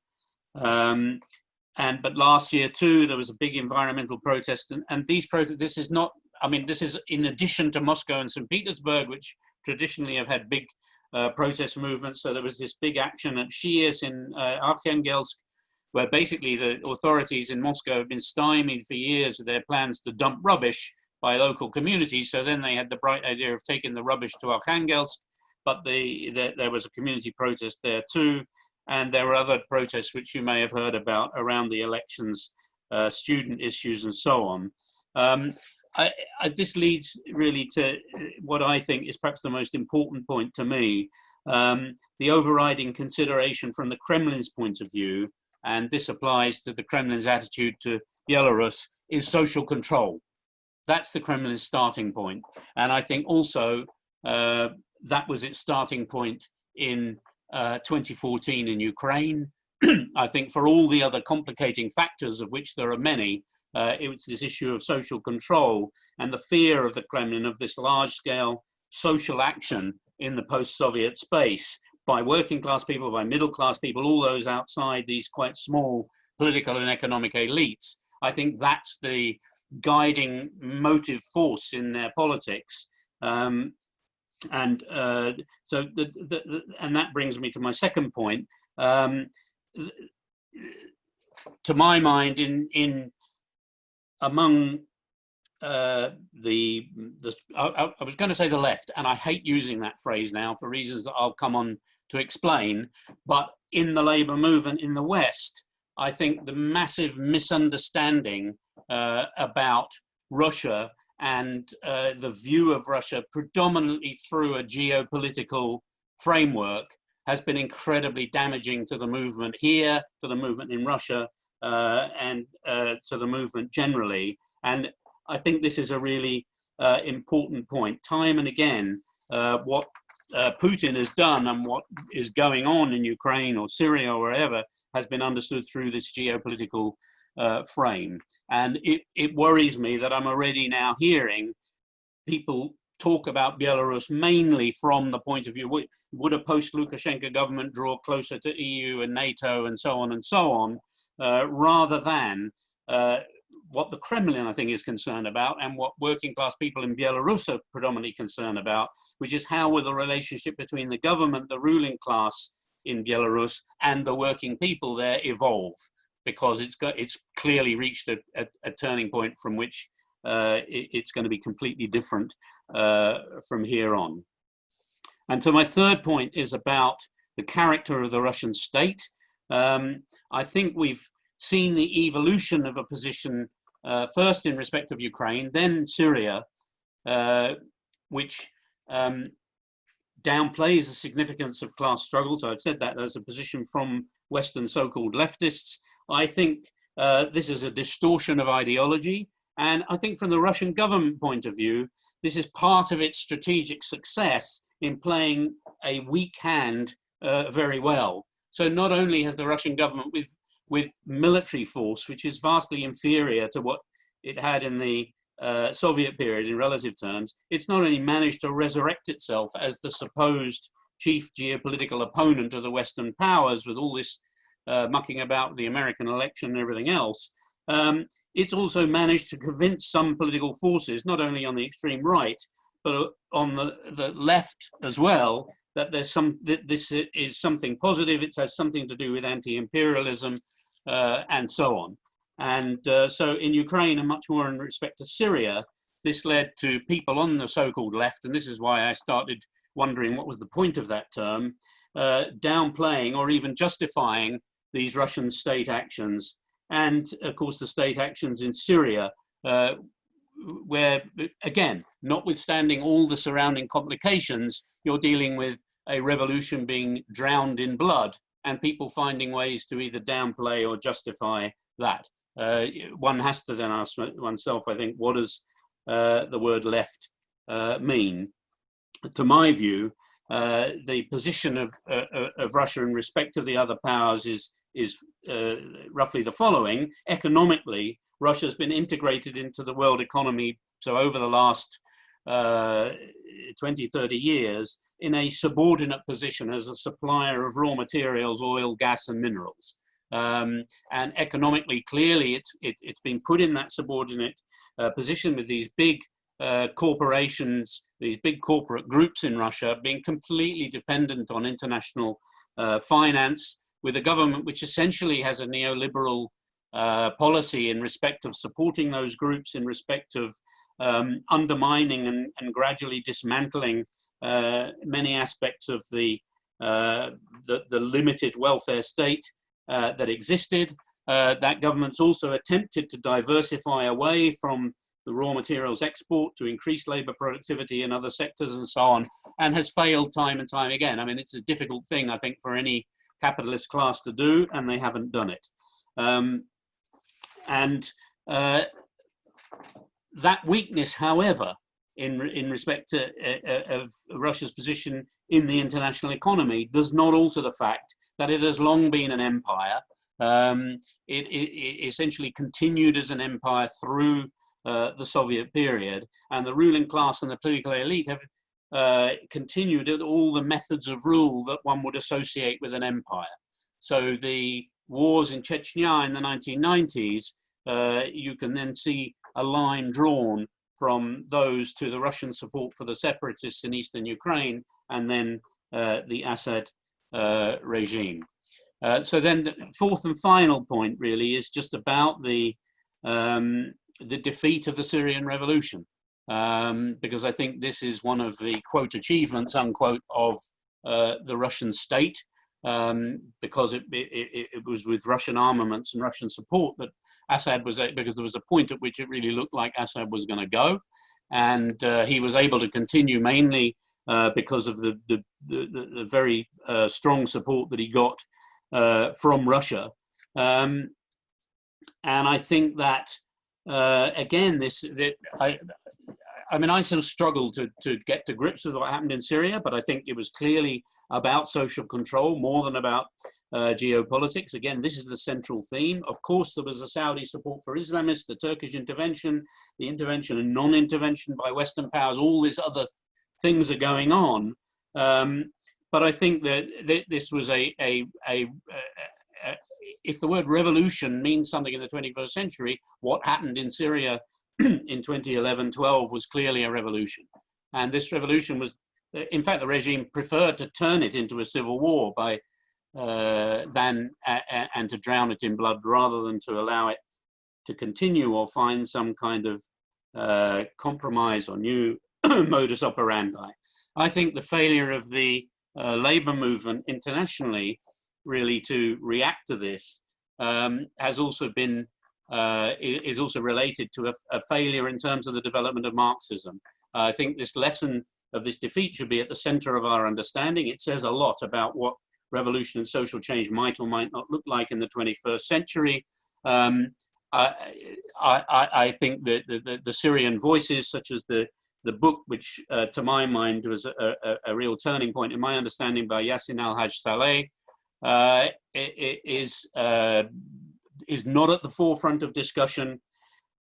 But last year too, there was a big environmental protest, and these protests. This is not. This is in addition to Moscow and St. Petersburg, which traditionally have had big protest movements. So there was this big action at Shias in Arkhangelsk, where basically the authorities in Moscow have been stymied for years of their plans to dump rubbish by local communities. So then they had the bright idea of taking the rubbish to Arkhangelsk, but there was a community protest there too. And there were other protests which you may have heard about around the elections, student issues and so on. This leads really to what I think is perhaps the most important point to me, the overriding consideration from the Kremlin's point of view, and this applies to the Kremlin's attitude to Belarus, is social control. That's the Kremlin's starting point. And I think also that was its starting point in 2014 in Ukraine. I think for all the other complicating factors, of which there are many, it was this issue of social control and the fear of the Kremlin of this large-scale social action in the post-Soviet space by working class people, by middle class people, all those outside these quite small political and economic elites. I think that's the guiding motive force in their politics. And that brings me to my second point. To my mind, among I was going to say the left, and I hate using that phrase now for reasons that I'll come on to explain, but in the labor movement in the West, I think the massive misunderstanding about Russia and the view of Russia predominantly through a geopolitical framework has been incredibly damaging to the movement here, to the movement in Russia, and to the movement generally. And I think this is a really important point. Time and again, what Putin has done and what is going on in Ukraine or Syria or wherever has been understood through this geopolitical frame. And it worries me that I'm already now hearing people talk about Belarus mainly from the point of view, would a post-Lukashenko government draw closer to EU and NATO and so on, rather than what the Kremlin, I think, is concerned about and what working class people in Belarus are predominantly concerned about, which is how will the relationship between the government, the ruling class in Belarus, and the working people there evolve, because it's clearly reached a turning point from which it's going to be completely different from here on. And so my third point is about the character of the Russian state. I think we've seen the evolution of a position first in respect of Ukraine, then Syria, which downplays the significance of class struggles. I've said that as a position from Western so-called leftists. I think this is a distortion of ideology. And I think from the Russian government point of view, this is part of its strategic success in playing a weak hand very well. So not only has the Russian government with military force, which is vastly inferior to what it had in the Soviet period in relative terms, it's not only managed to resurrect itself as the supposed chief geopolitical opponent of the Western powers with all this mucking about the American election and everything else, it's also managed to convince some political forces, not only on the extreme right, but on the left as well, that this is something positive, it has something to do with anti-imperialism and so on. And so in Ukraine, and much more in respect to Syria, this led to people on the so-called left, and this is why I started wondering what was the point of that term, downplaying or even justifying these Russian state actions. And of course, the state actions in Syria, where, again, notwithstanding all the surrounding complications, you're dealing with a revolution being drowned in blood and people finding ways to either downplay or justify that. One has to then ask oneself, I think, what does the word left mean? To my view, the position of Russia in respect of the other powers is roughly the following. Economically, Russia has been integrated into the world economy, so over the last 20, 30 years, in a subordinate position as a supplier of raw materials, oil, gas, and minerals. And economically, clearly, it's been put in that subordinate position with these big corporations, these big corporate groups in Russia being completely dependent on international finance, with a government which essentially has a neoliberal policy in respect of supporting those groups, in respect of undermining and gradually dismantling many aspects of the limited welfare state that existed. That government's also attempted to diversify away from the raw materials export to increase labor productivity in other sectors and so on, and has failed time and time again. I mean, it's a difficult thing, I think, for any capitalist class to do, and they haven't done it. That weakness, however, in respect to of Russia's position in the international economy, does not alter the fact that it has long been an empire. It essentially continued as an empire through the Soviet period, and the ruling class and the political elite have continued at all the methods of rule that one would associate with an empire. So the wars in Chechnya in the 1990s, you can then see a line drawn from those to the Russian support for the separatists in eastern Ukraine, and then the Assad regime. So then the fourth and final point really is just about the defeat of the Syrian revolution, because I think this is one of the quote achievements unquote of the Russian state, because it was with Russian armaments and Russian support that Assad was, because there was a point at which it really looked like Assad was going to go, and he was able to continue mainly because of the very strong support that he got from Russia. And I think that again, I mean, I sort of struggled to get to grips with what happened in Syria, but I think it was clearly about social control more than about geopolitics. Again, this is the central theme. Of course, there was a Saudi support for Islamists, the Turkish intervention, the intervention and non-intervention by Western powers, all these other things are going on. But I think that this was if the word revolution means something in the 21st century, what happened in Syria in 2011-12 was clearly a revolution. And this revolution was, in fact, the regime preferred to turn it into a civil war and to drown it in blood, rather than to allow it to continue or find some kind of compromise or new modus operandi. I think the failure of the labor movement internationally really to react to this has also been is also related to a failure in terms of the development of Marxism. I think this lesson of this defeat should be at the center of our understanding. It says a lot about what revolution and social change might or might not look like in the 21st century. I think that the Syrian voices, such as the book, which to my mind was a real turning point in my understanding, by Yassin al-Haj Saleh, is not at the forefront of discussion.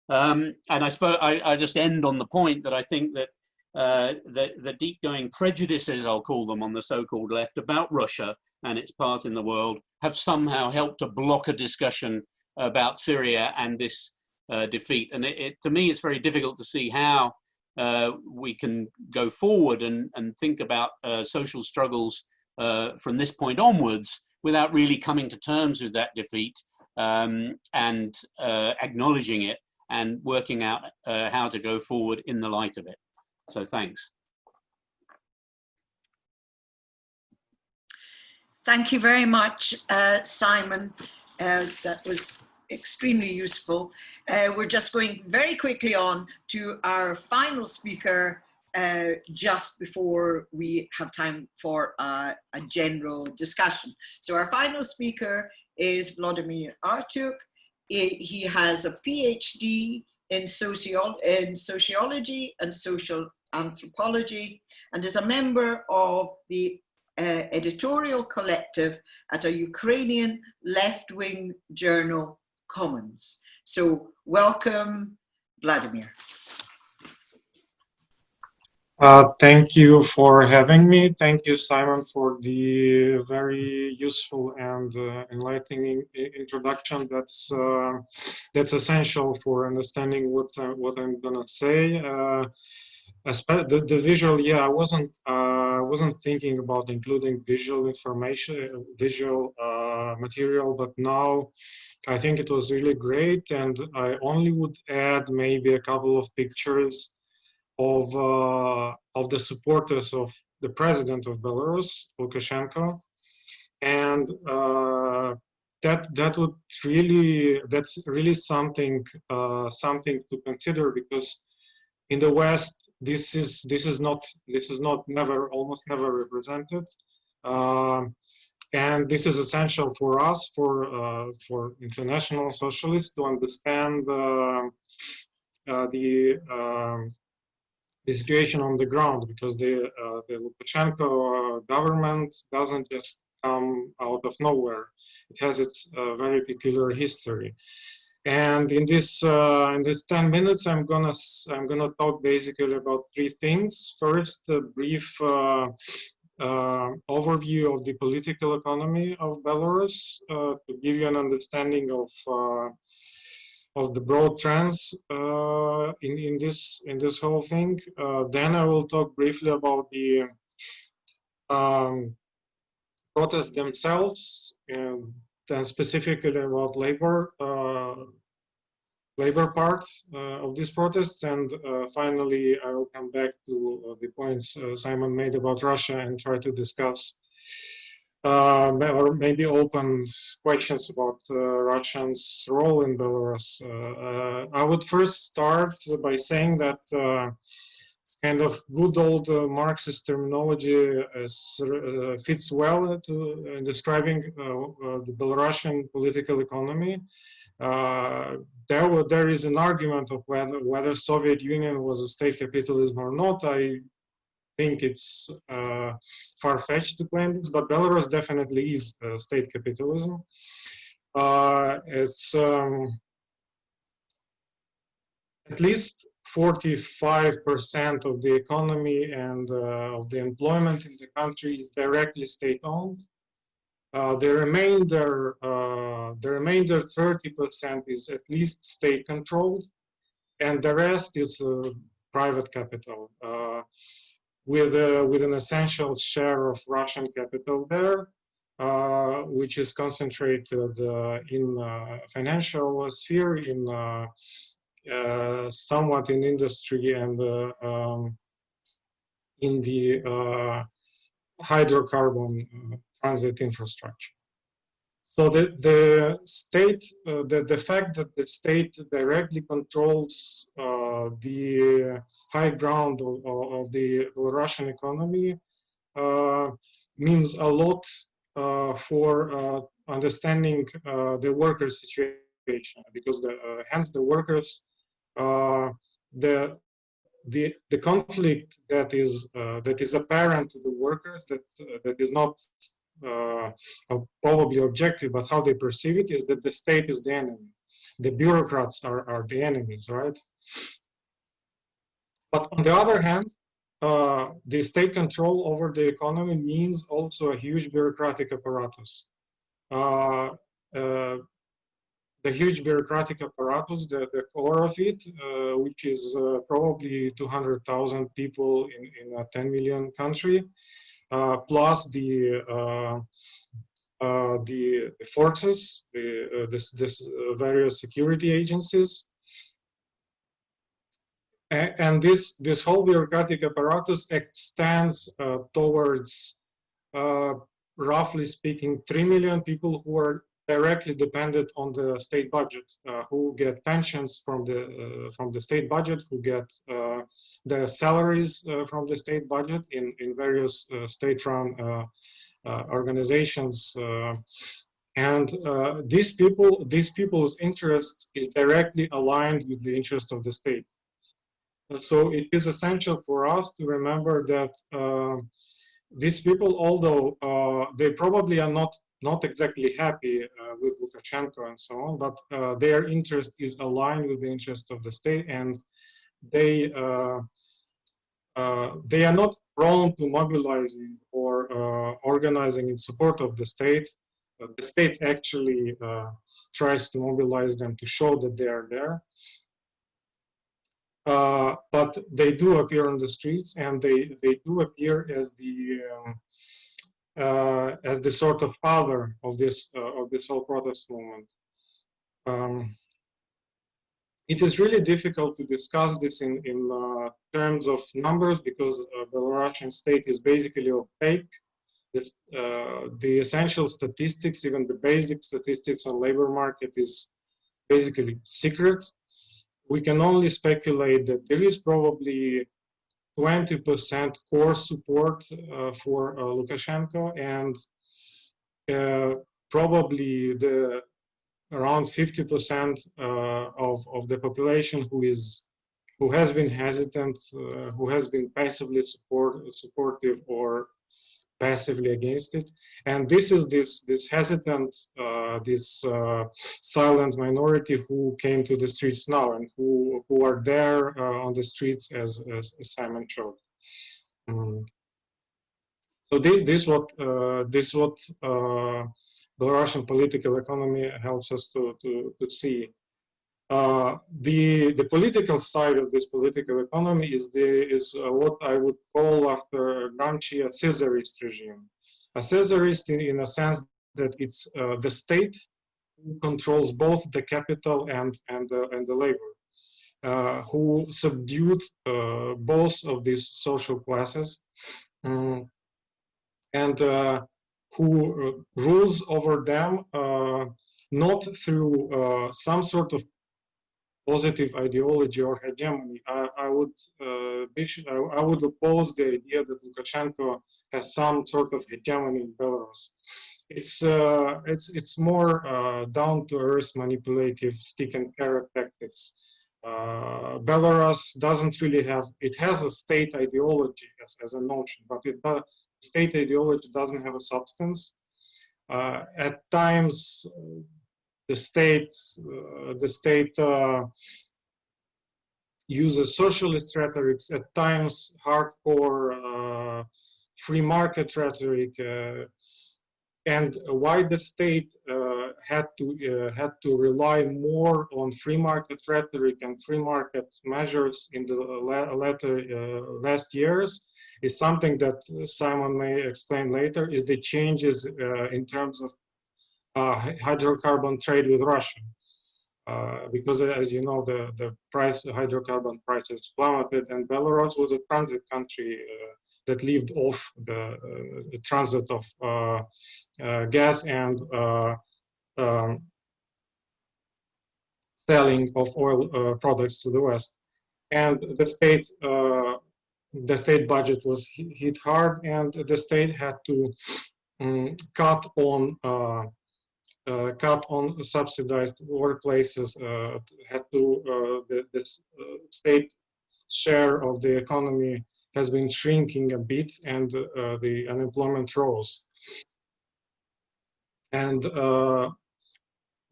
And I suppose I just end on the point that I think that the deep-going prejudices, I'll call them, on the so-called left about Russia and its part in the world have somehow helped to block a discussion about Syria and this defeat. And to me, it's very difficult to see how we can go forward and think about social struggles from this point onwards without really coming to terms with that defeat and acknowledging it and working out how to go forward in the light of it. So thanks. Thank you very much, Simon. That was extremely useful. We're just going very quickly on to our final speaker just before we have time for a general discussion. So our final speaker is Volodymyr Artiukh. He has a PhD in sociology and social anthropology, and is a member of the editorial collective at a Ukrainian left-wing journal, Commons. So welcome, Vladimir. Thank you for having me. Thank you, Simon, for the very useful and enlightening introduction. That's essential for understanding what I'm gonna say. The visual, yeah, I wasn't thinking about including visual information, visual material, but now I think it was really great, and I only would add maybe a couple of pictures of the supporters of the president of Belarus, Lukashenko, and that's really something to consider, because in the West this is not almost never represented, and this is essential for us, for international socialists, to understand the situation on the ground, because the Lukashenko government doesn't just come out of nowhere. It has its very peculiar history. And in this 10 minutes, I'm gonna talk basically about three things. First, a brief overview of the political economy of Belarus, to give you an understanding of the broad trends in this whole thing. Then I will talk briefly about the protests themselves, and then specifically about labor part of these protests, and finally I will come back to the points Simon made about Russia and try to discuss or maybe open questions about Russia's role in Belarus. I would first start by saying that it's kind of good old Marxist terminology fits well to describing the Belarusian political economy. There is an argument of whether Soviet Union was a state capitalism or not. I think it's far-fetched to claim this, but Belarus definitely is state capitalism. It's at least 45% of the economy and of the employment in the country is directly state-owned. The remainder 30% is at least state-controlled, and the rest is private capital, with an essential share of Russian capital there, which is concentrated in financial sphere, in somewhat in industry, and in the hydrocarbon transit infrastructure. So the state, the fact that the state directly controls the high ground of the Belarusian economy means a lot for understanding the workers' situation, because hence the workers, the conflict that is apparent to the workers, that is not probably objective, but how they perceive it, is that the state is the enemy. The bureaucrats are the enemies, right? But on the other hand, the state control over the economy means also a huge bureaucratic apparatus. The huge bureaucratic apparatus, the core of it, which is probably 200,000 people in a 10 million country, plus the forces, this various security agencies, and this whole bureaucratic apparatus extends towards, roughly speaking, 3 million people who are directly dependent on the state budget, who get pensions from the state budget, who get their salaries from the state budget in various state-run organizations, and these people's interest is directly aligned with the interest of the state. So it is essential for us to remember that these people, although they probably are not exactly happy with Lukashenko and so on, but their interest is aligned with the interest of the state, and they are not prone to mobilizing or organizing in support of the state. The state actually tries to mobilize them to show that they are there. but they do appear on the streets, and they do appear as the sort of father of this whole protest movement. It is really difficult to discuss this in terms of numbers, because Belarusian state is basically opaque. The essential statistics, even the basic statistics on labor market, is basically secret. We can only speculate that there is probably 20% core support for Lukashenko, and probably around 50% of the population who has been hesitant, who has been passively supportive or passively against it. And this is this hesitant, silent minority who came to the streets now, and who are there on the streets, as Simon showed. So this what Belarusian political economy helps us to see. The political side of this political economy is what I would call, after Gramsci, a Caesarist regime. A Caesarist in a sense that it's the state who controls both the capital and the labor, who subdued both of these social classes, and who rules over them not through some sort of positive ideology or hegemony. I would oppose the idea that Lukashenko has some sort of hegemony in Belarus. It's more down to earth, manipulative, stick and carrot tactics. Belarus doesn't really have. It has a state ideology as a notion, but state ideology doesn't have a substance. At times, the state uses socialist rhetorics, at times hardcore free market rhetoric, and why the state had to rely more on free market rhetoric and free market measures in the last years is something that Simon may explain later, is the changes in terms of hydrocarbon trade with Russia. Because as you know, the hydrocarbon prices plummeted, and Belarus was a transit country that lived off the transit of gas and selling of oil products to the West. And the state budget was hit hard, and the state had to cut on subsidized workplaces. The state share of the economy has been shrinking a bit, and the unemployment rose. And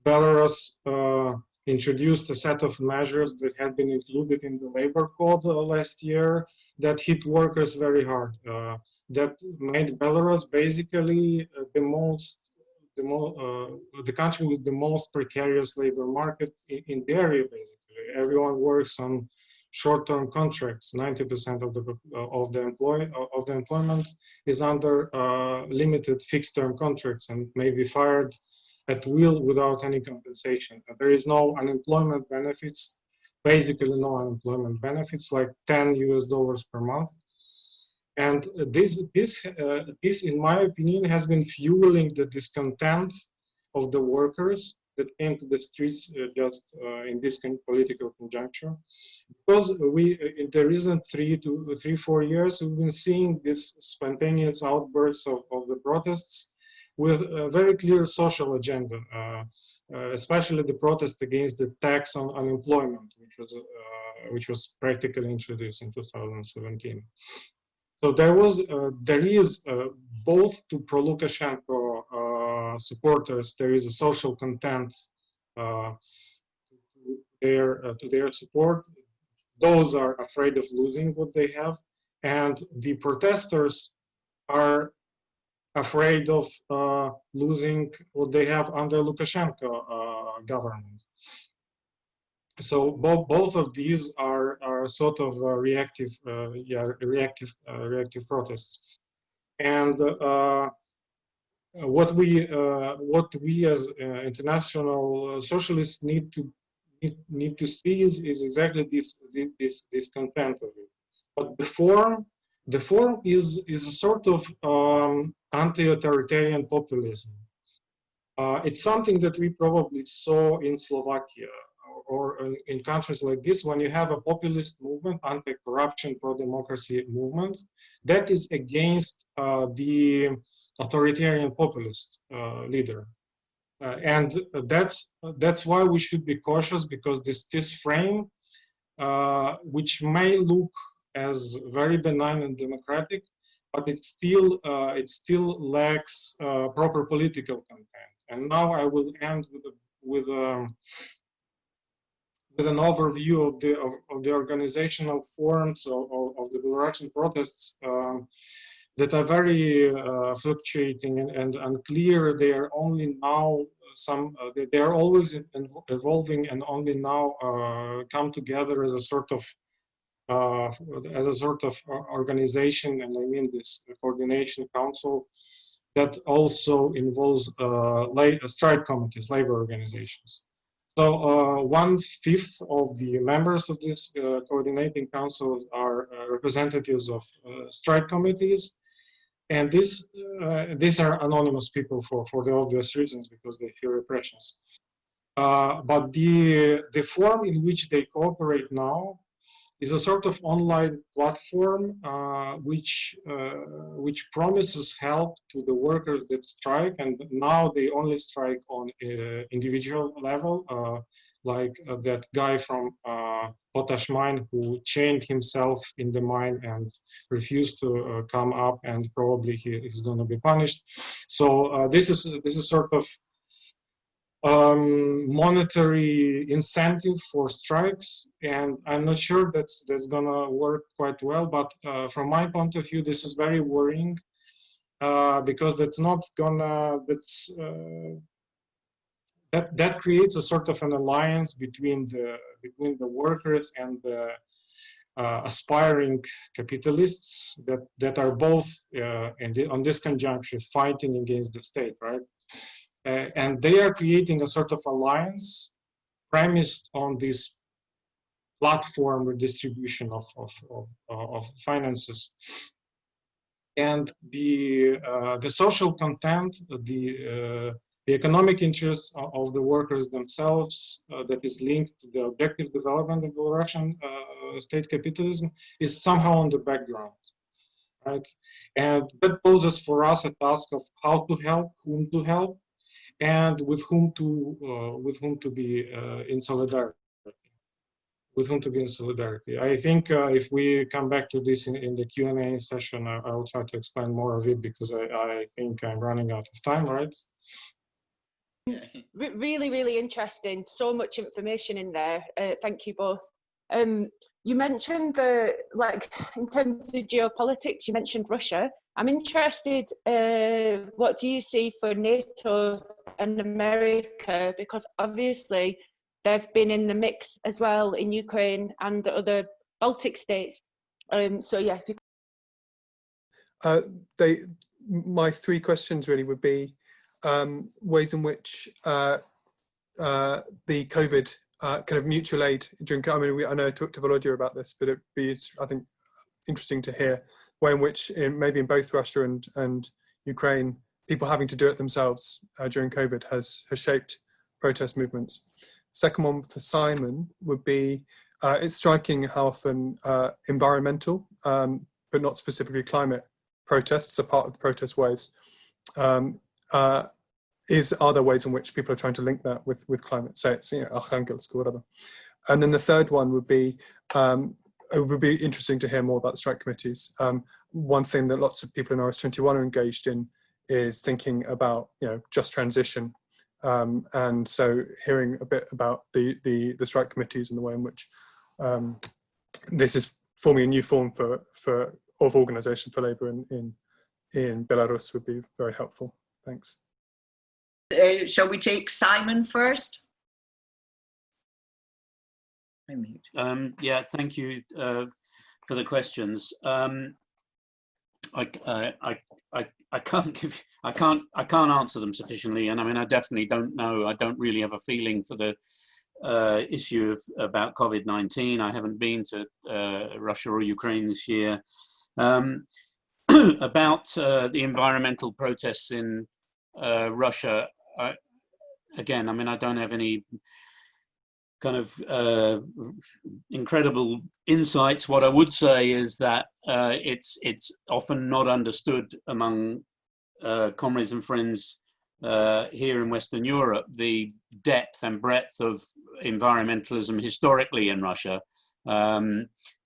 Belarus introduced a set of measures that had been included in the labor code last year that hit workers very hard. That made Belarus basically the country with the most precarious labor market in the area. Basically, everyone works on short-term contracts. 90% of the employment is under limited fixed-term contracts and may be fired at will without any compensation. There is no unemployment benefits, basically no unemployment benefits, like $10 per month. And this, in my opinion, has been fueling the discontent of the workers that came to the streets just in this political conjuncture. Because in the recent 3-4 years, we've been seeing these spontaneous outbursts of the protests with a very clear social agenda, especially the protest against the tax on unemployment, which was practically introduced in 2017. So there is both to pro-Lukashenko supporters, there is a social content to their support. Those are afraid of losing what they have, and the protesters are afraid of losing what they have under Lukashenko government. So both of these are sort of reactive protests. And what we as international socialists need to see is exactly this content of it. But the form is a sort of anti-authoritarian populism. It's something that we probably saw in Slovakia or in countries like this, when you have a populist movement, anti-corruption, pro-democracy movement, that is against the authoritarian populist leader. And that's why we should be cautious, because this frame, which may look as very benign and democratic, but it still lacks proper political content. And now I will end with an overview of the organizational forms of the Belarusian protests that are very fluctuating and unclear. They are only now they are always evolving, and only now come together as a sort of organization, and I mean this coordination council that also involves strike committees, labor organizations. So 1/5 of the members of this coordinating council are representatives of strike committees, and these are anonymous people for the obvious reasons, because they fear repressions. But the form in which they cooperate now is a sort of online platform which promises help to the workers that strike, and now they only strike on individual level, like that guy from potash mine who chained himself in the mine and refused to come up, and probably he's going to be punished. So this is sort of monetary incentive for strikes, and I'm not sure that's gonna work quite well, but from my point of view this is very worrying, because that creates a sort of an alliance between the workers and the aspiring capitalists that are both on this conjuncture fighting against the state, right? And they are creating a sort of alliance premised on this platform redistribution of finances. And the social content, the economic interests of the workers themselves that is linked to the objective development of the Russian state capitalism is somehow on the background, right? And that poses for us a task of how to help, whom to help, and with whom to be in solidarity. With whom to be in solidarity. I think if we come back to this in the Q&A session, I will try to explain more of it, because I think I'm running out of time, right? Really, really interesting. So much information in there. Thank you both. You mentioned in terms of geopolitics, you mentioned Russia. I'm interested, what do you see for NATO and America? Because obviously they've been in the mix as well in Ukraine and the other Baltic states. So yeah. My three questions really would be ways in which the COVID kind of mutual aid during, I know I talked to Volodymyr about this, but it'd be, I think, interesting to hear way in which maybe in both Russia and Ukraine, people having to do it themselves during COVID has shaped protest movements. Second one for Simon would be, it's striking how often environmental, but not specifically climate protests are part of the protest waves. Are there ways in which people are trying to link that with climate, say it's Arkhangelsk or whatever? And then the third one would be, it would be interesting to hear more about the strike committees. One thing that lots of people in RS21 are engaged in is thinking about just transition, and so hearing a bit about the strike committees and the way in which this is forming a new form of organisation for labour in Belarus would be very helpful. Thanks. Shall we take Simon first? Yeah, thank you for the questions. I can't answer them sufficiently, and I mean I definitely don't know. I don't really have a feeling for the issue about COVID-19. I haven't been to Russia or Ukraine this year. About the environmental protests in Russia, again, I mean I don't have any kind of incredible insights. What I would say is that it's often not understood among comrades and friends here in Western Europe, the depth and breadth of environmentalism historically in Russia.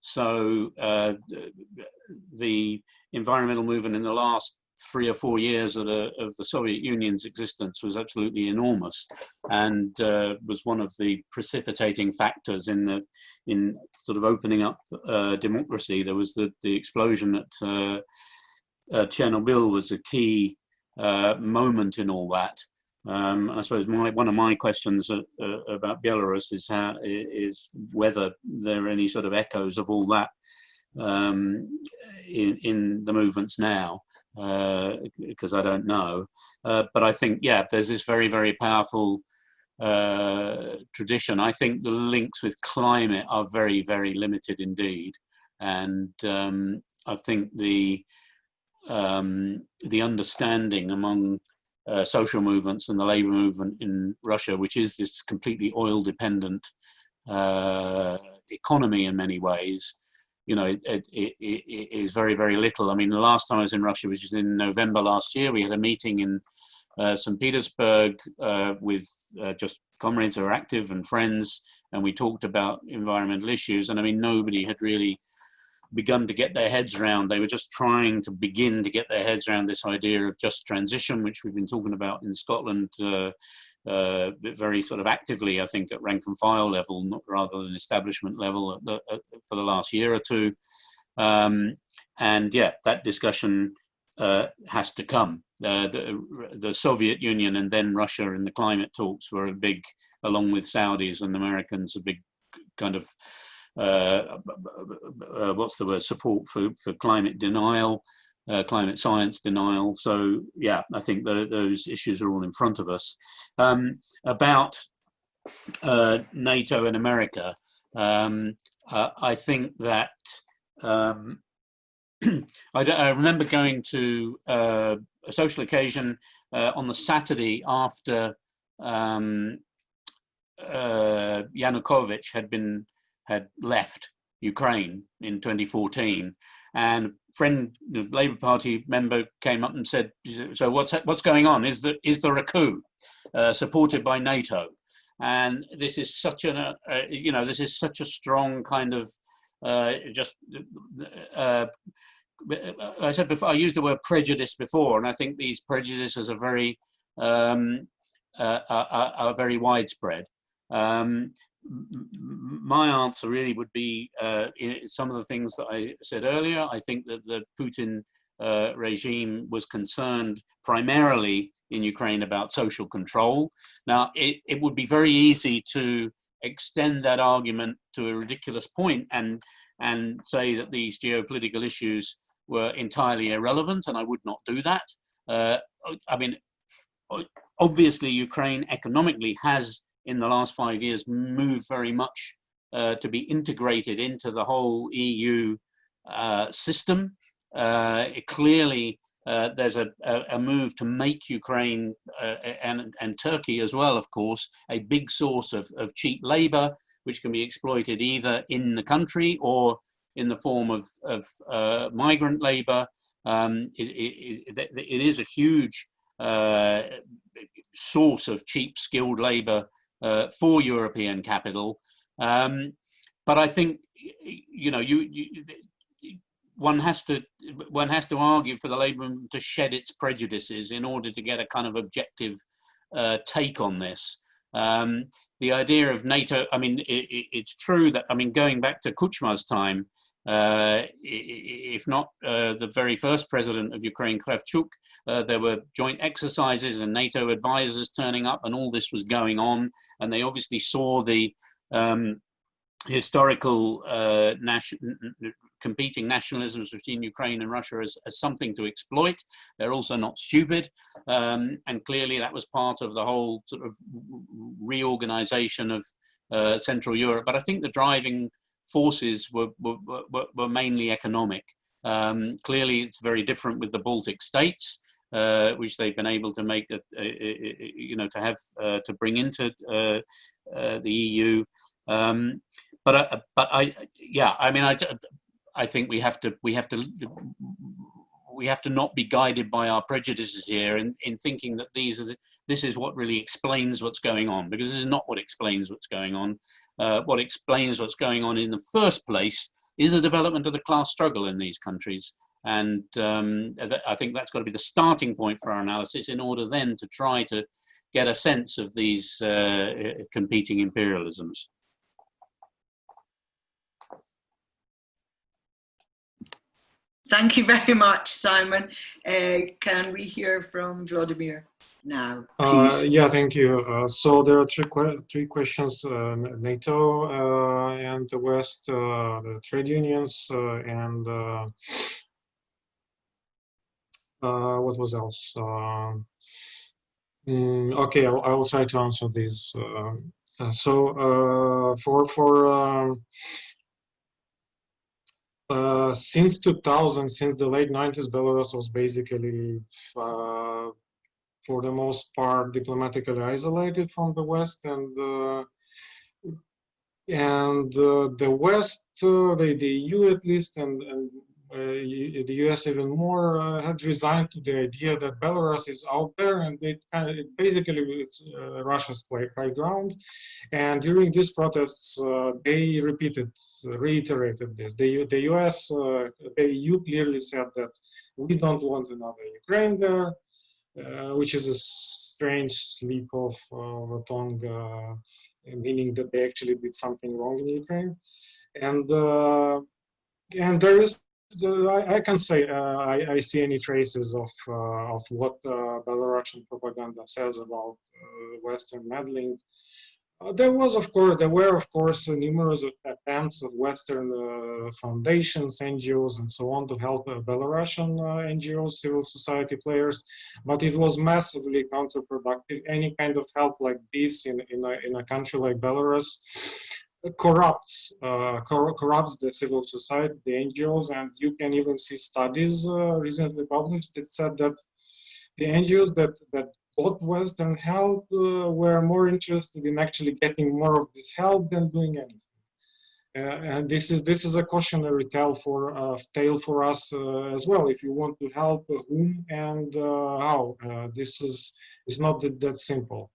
So the environmental movement in the last 3 or 4 years of the Soviet Union's existence was absolutely enormous, and was one of the precipitating factors in sort of opening up democracy. There was the explosion at Chernobyl was a key moment in all that. I suppose one of my questions about Belarus is whether there are any sort of echoes of all that in the movements now. Because I don't know, but I think, yeah, there's this very, very powerful tradition. I think the links with climate are very, very limited indeed, and I think the understanding among social movements and the labor movement in Russia, which is this completely oil-dependent economy in many ways, you know, it is very, very little. I mean, the last time I was in Russia, which was in November last year, we had a meeting in St. Petersburg with just comrades who are active and friends, and we talked about environmental issues. And I mean, nobody had really begun to get their heads around. They were just trying to begin to get their heads around this idea of just transition, which we've been talking about in Scotland very sort of actively, I think, at rank and file level, not rather than establishment level for the last year or two. And yeah, that discussion has to come. The Soviet Union and then Russia in the climate talks were a big, along with Saudis and Americans, a big kind of what's the word, support for climate denial, climate science denial. So yeah, I think those issues are all in front of us. About NATO and America, I think that I remember going to a social occasion on the Saturday after Yanukovych had left Ukraine in 2014, and friend, the Labour Party member, came up and said, "So what's going on? Is there a coup supported by NATO?" And this is such this is such a strong kind of I said before, I used the word prejudice before, and I think these prejudices are very widespread. My answer really would be some of the things that I said earlier. I think that the Putin regime was concerned primarily in Ukraine about social control. Now, it would be very easy to extend that argument to a ridiculous point and say that these geopolitical issues were entirely irrelevant, and I would not do that. I mean, obviously, Ukraine economically has, in the last 5 years, moved very much to be integrated into the whole EU system. Clearly, there's a move to make Ukraine and Turkey as well, of course, a big source of cheap labor, which can be exploited either in the country or in the form of migrant labor. It is a huge source of cheap, skilled labor for European capital. But I think, you know, one has to argue for the Labour movement to shed its prejudices in order to get a kind of objective take on this. The idea of NATO, I mean, it's true that, I mean, going back to Kuchma's time, if not the very first president of Ukraine, Kravchuk, there were joint exercises and NATO advisors turning up, and all this was going on. And they obviously saw the historical competing nationalisms between Ukraine and Russia as something to exploit. They're also not stupid, and clearly that was part of the whole sort of reorganization of Central Europe. But I think the driving forces were mainly economic. Clearly, it's very different with the Baltic states, which they've been able to make, to have to bring into the EU. I think we have to not be guided by our prejudices here in thinking that this is what really explains what's going on, because this is not what explains what's going on. What explains what's going on in the first place is the development of the class struggle in these countries. And I think that's got to be the starting point for our analysis in order then to try to get a sense of these competing imperialisms. Thank you very much, Simon. Can we hear from Volodymyr now, please? Yeah, thank you. So there are three questions: NATO and the West, the trade unions, and what was else? Okay, I will try to answer these. Since 2000, since the late 90s, Belarus was basically, for the most part, diplomatically isolated from the West, and the West, the EU at least, and the US even more, had resigned to the idea that Belarus is out there, and it's Russia's playground. And during these protests, they reiterated this. The US, the EU clearly said that we don't want another Ukraine there, which is a strange slip of the tongue, meaning that they actually did something wrong in Ukraine. And there is, I can say I see any traces of what Belarusian propaganda says about Western meddling. There were of course numerous attempts of Western foundations, NGOs, and so on to help Belarusian NGOs, civil society players, but it was massively counterproductive. Any kind of help like this in a country like Belarus corrupts the civil society, the NGOs, and you can even see studies recently published that said that the NGOs that got Western help were more interested in actually getting more of this help than doing anything. And this is a cautionary tale for us as well. If you want to help, whom and how, this is not that simple.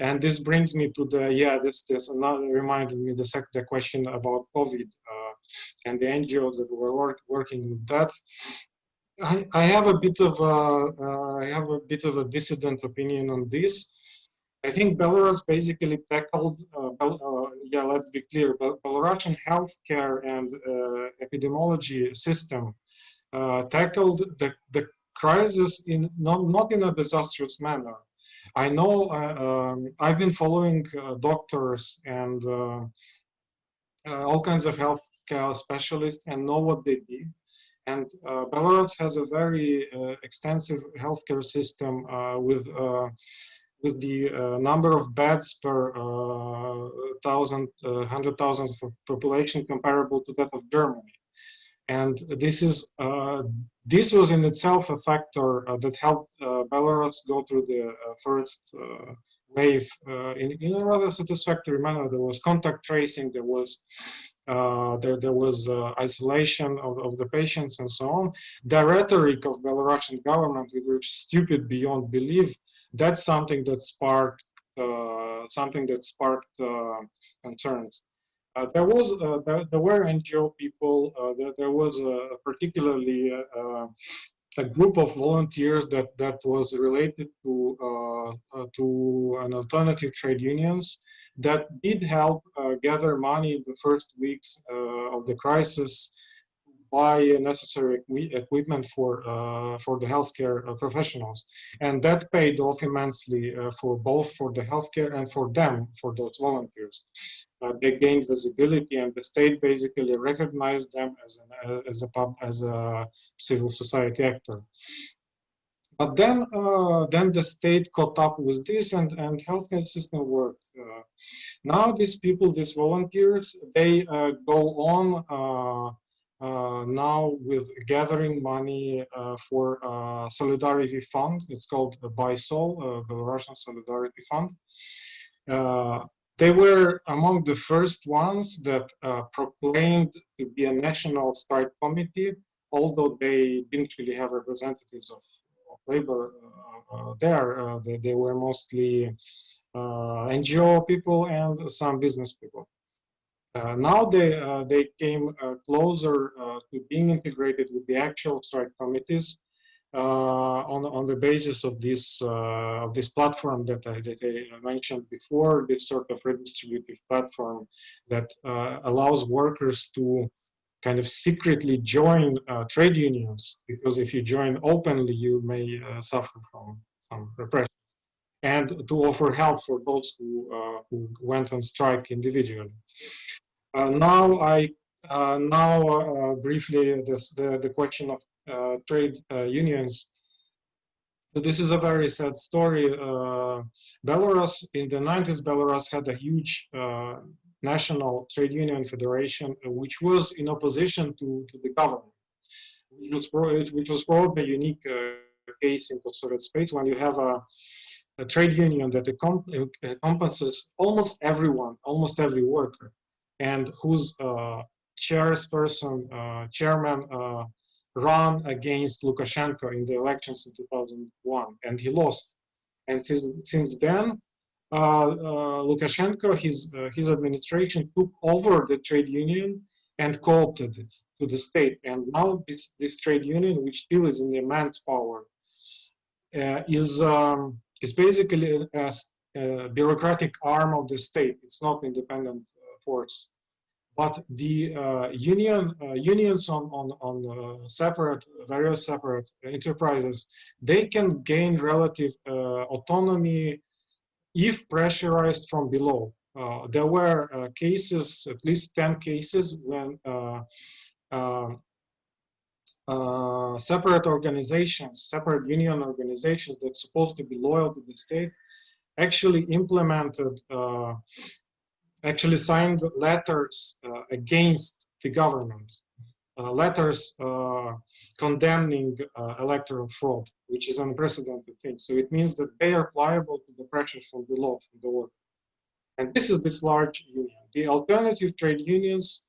And this brings me to this another reminded me the question about COVID and the NGOs that were working with that. I have a bit of a dissident opinion on this. I think Belarus basically tackled, let's be clear, Belarusian healthcare and epidemiology system tackled the crisis not in a disastrous manner. I know I've been following doctors and all kinds of healthcare specialists and know what they did. And Belarus has a very extensive healthcare system with the number of beds per 100,000 of population comparable to that of Germany. And this was in itself a factor that helped Belarus go through the first wave in a rather satisfactory manner. There was contact tracing, there was isolation of the patients and so on. The rhetoric of Belarusian government, which was stupid beyond belief, that's something that sparked concerns. There were NGO people. There was particularly a group of volunteers that was related to an alternative trade unions that did help gather money in the first weeks of the crisis, buy necessary equipment for the healthcare professionals, and that paid off immensely for the healthcare and for those volunteers. they gained visibility, and the state basically recognized them as a civil society actor. But then the state caught up with this, and healthcare system worked. Now these people, these volunteers, they go on now with gathering money for Solidarity Fund. It's called the BySol, Belarusian Solidarity Fund. They were among the first ones that proclaimed to be a national strike committee, although they didn't really have representatives of labor there. They were mostly NGO people and some business people. Now they came closer to being integrated with the actual strike committees on the basis of this platform that I mentioned before, this sort of redistributive platform that allows workers to kind of secretly join trade unions, because if you join openly, you may suffer from some repression, and to offer help for those who went on strike individually. Now briefly the question of trade unions. This is a very sad story. Belarus, in the 90s, Belarus had a huge national trade union federation, which was in opposition to the government, which was probably a unique case in post-Soviet space, when you have a trade union that encompasses almost everyone, almost every worker, and whose chairman ran against Lukashenko in the elections in 2001, and he lost. And since then, Lukashenko, his administration took over the trade union and co-opted it to the state. And now this trade union, which still is in the immense power, is basically a bureaucratic arm of the state. It's not independent force. But the unions on various separate enterprises, they can gain relative autonomy if pressurized from below. There were cases, at least 10 cases, when separate organizations, separate union organizations that's supposed to be loyal to the state, actually implemented, actually signed letters against the government, letters condemning electoral fraud, which is an unprecedented thing. So it means that they are liable to the pressure from below, from the work. And this is this large union. The alternative trade unions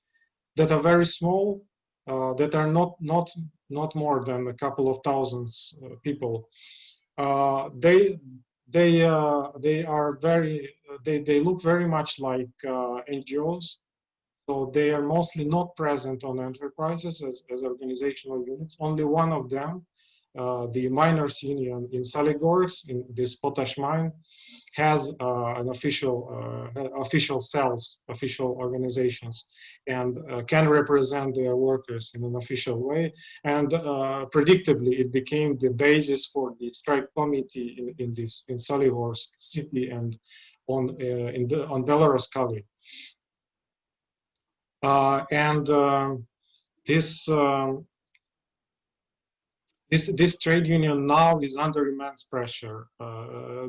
that are very small, that are not more than a couple of thousands people, they look very much like NGOs. So they are mostly not present on enterprises as organizational units. Only one of them, the miners union in Soligorsk, in this potash mine, has an official cells, official organizations, and can represent their workers in an official way. And predictably, it became the basis for the strike committee in Soligorsk city and on Belarus Kali. This trade union now is under immense pressure.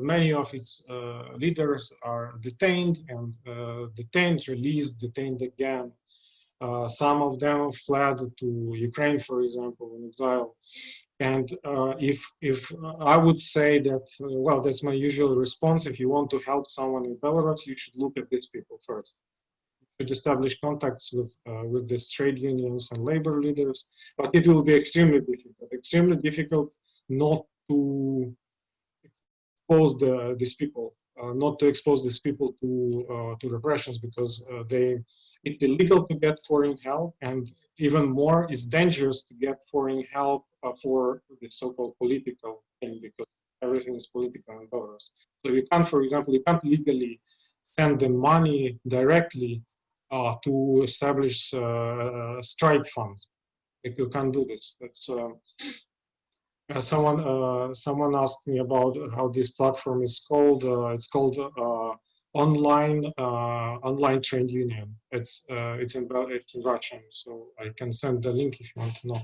Many of its leaders are detained and detained, released, detained again. Some of them fled to Ukraine, for example, in exile. And if I would say that, well, that's my usual response. If you want to help someone in Belarus, you should look at these people first. You should establish contacts with these trade unions and labor leaders, but it will be extremely difficult not to expose these people, to repressions, because it's illegal to get foreign help, and even more, it's dangerous to get foreign help for the so-called political thing, because everything is political in Belarus. So you can't, for example, you can't legally send them money directly to establish a strike fund. You can't do this. That's someone asked me about how this platform is called. It's called online trade union. It's in Russian, so I can send the link if you want to know.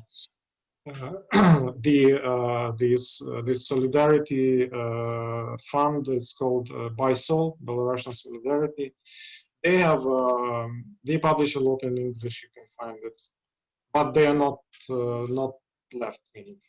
This solidarity fund is called BySol, Belarusian Solidarity. They have they publish a lot in English. You can find it, but they are not left wing.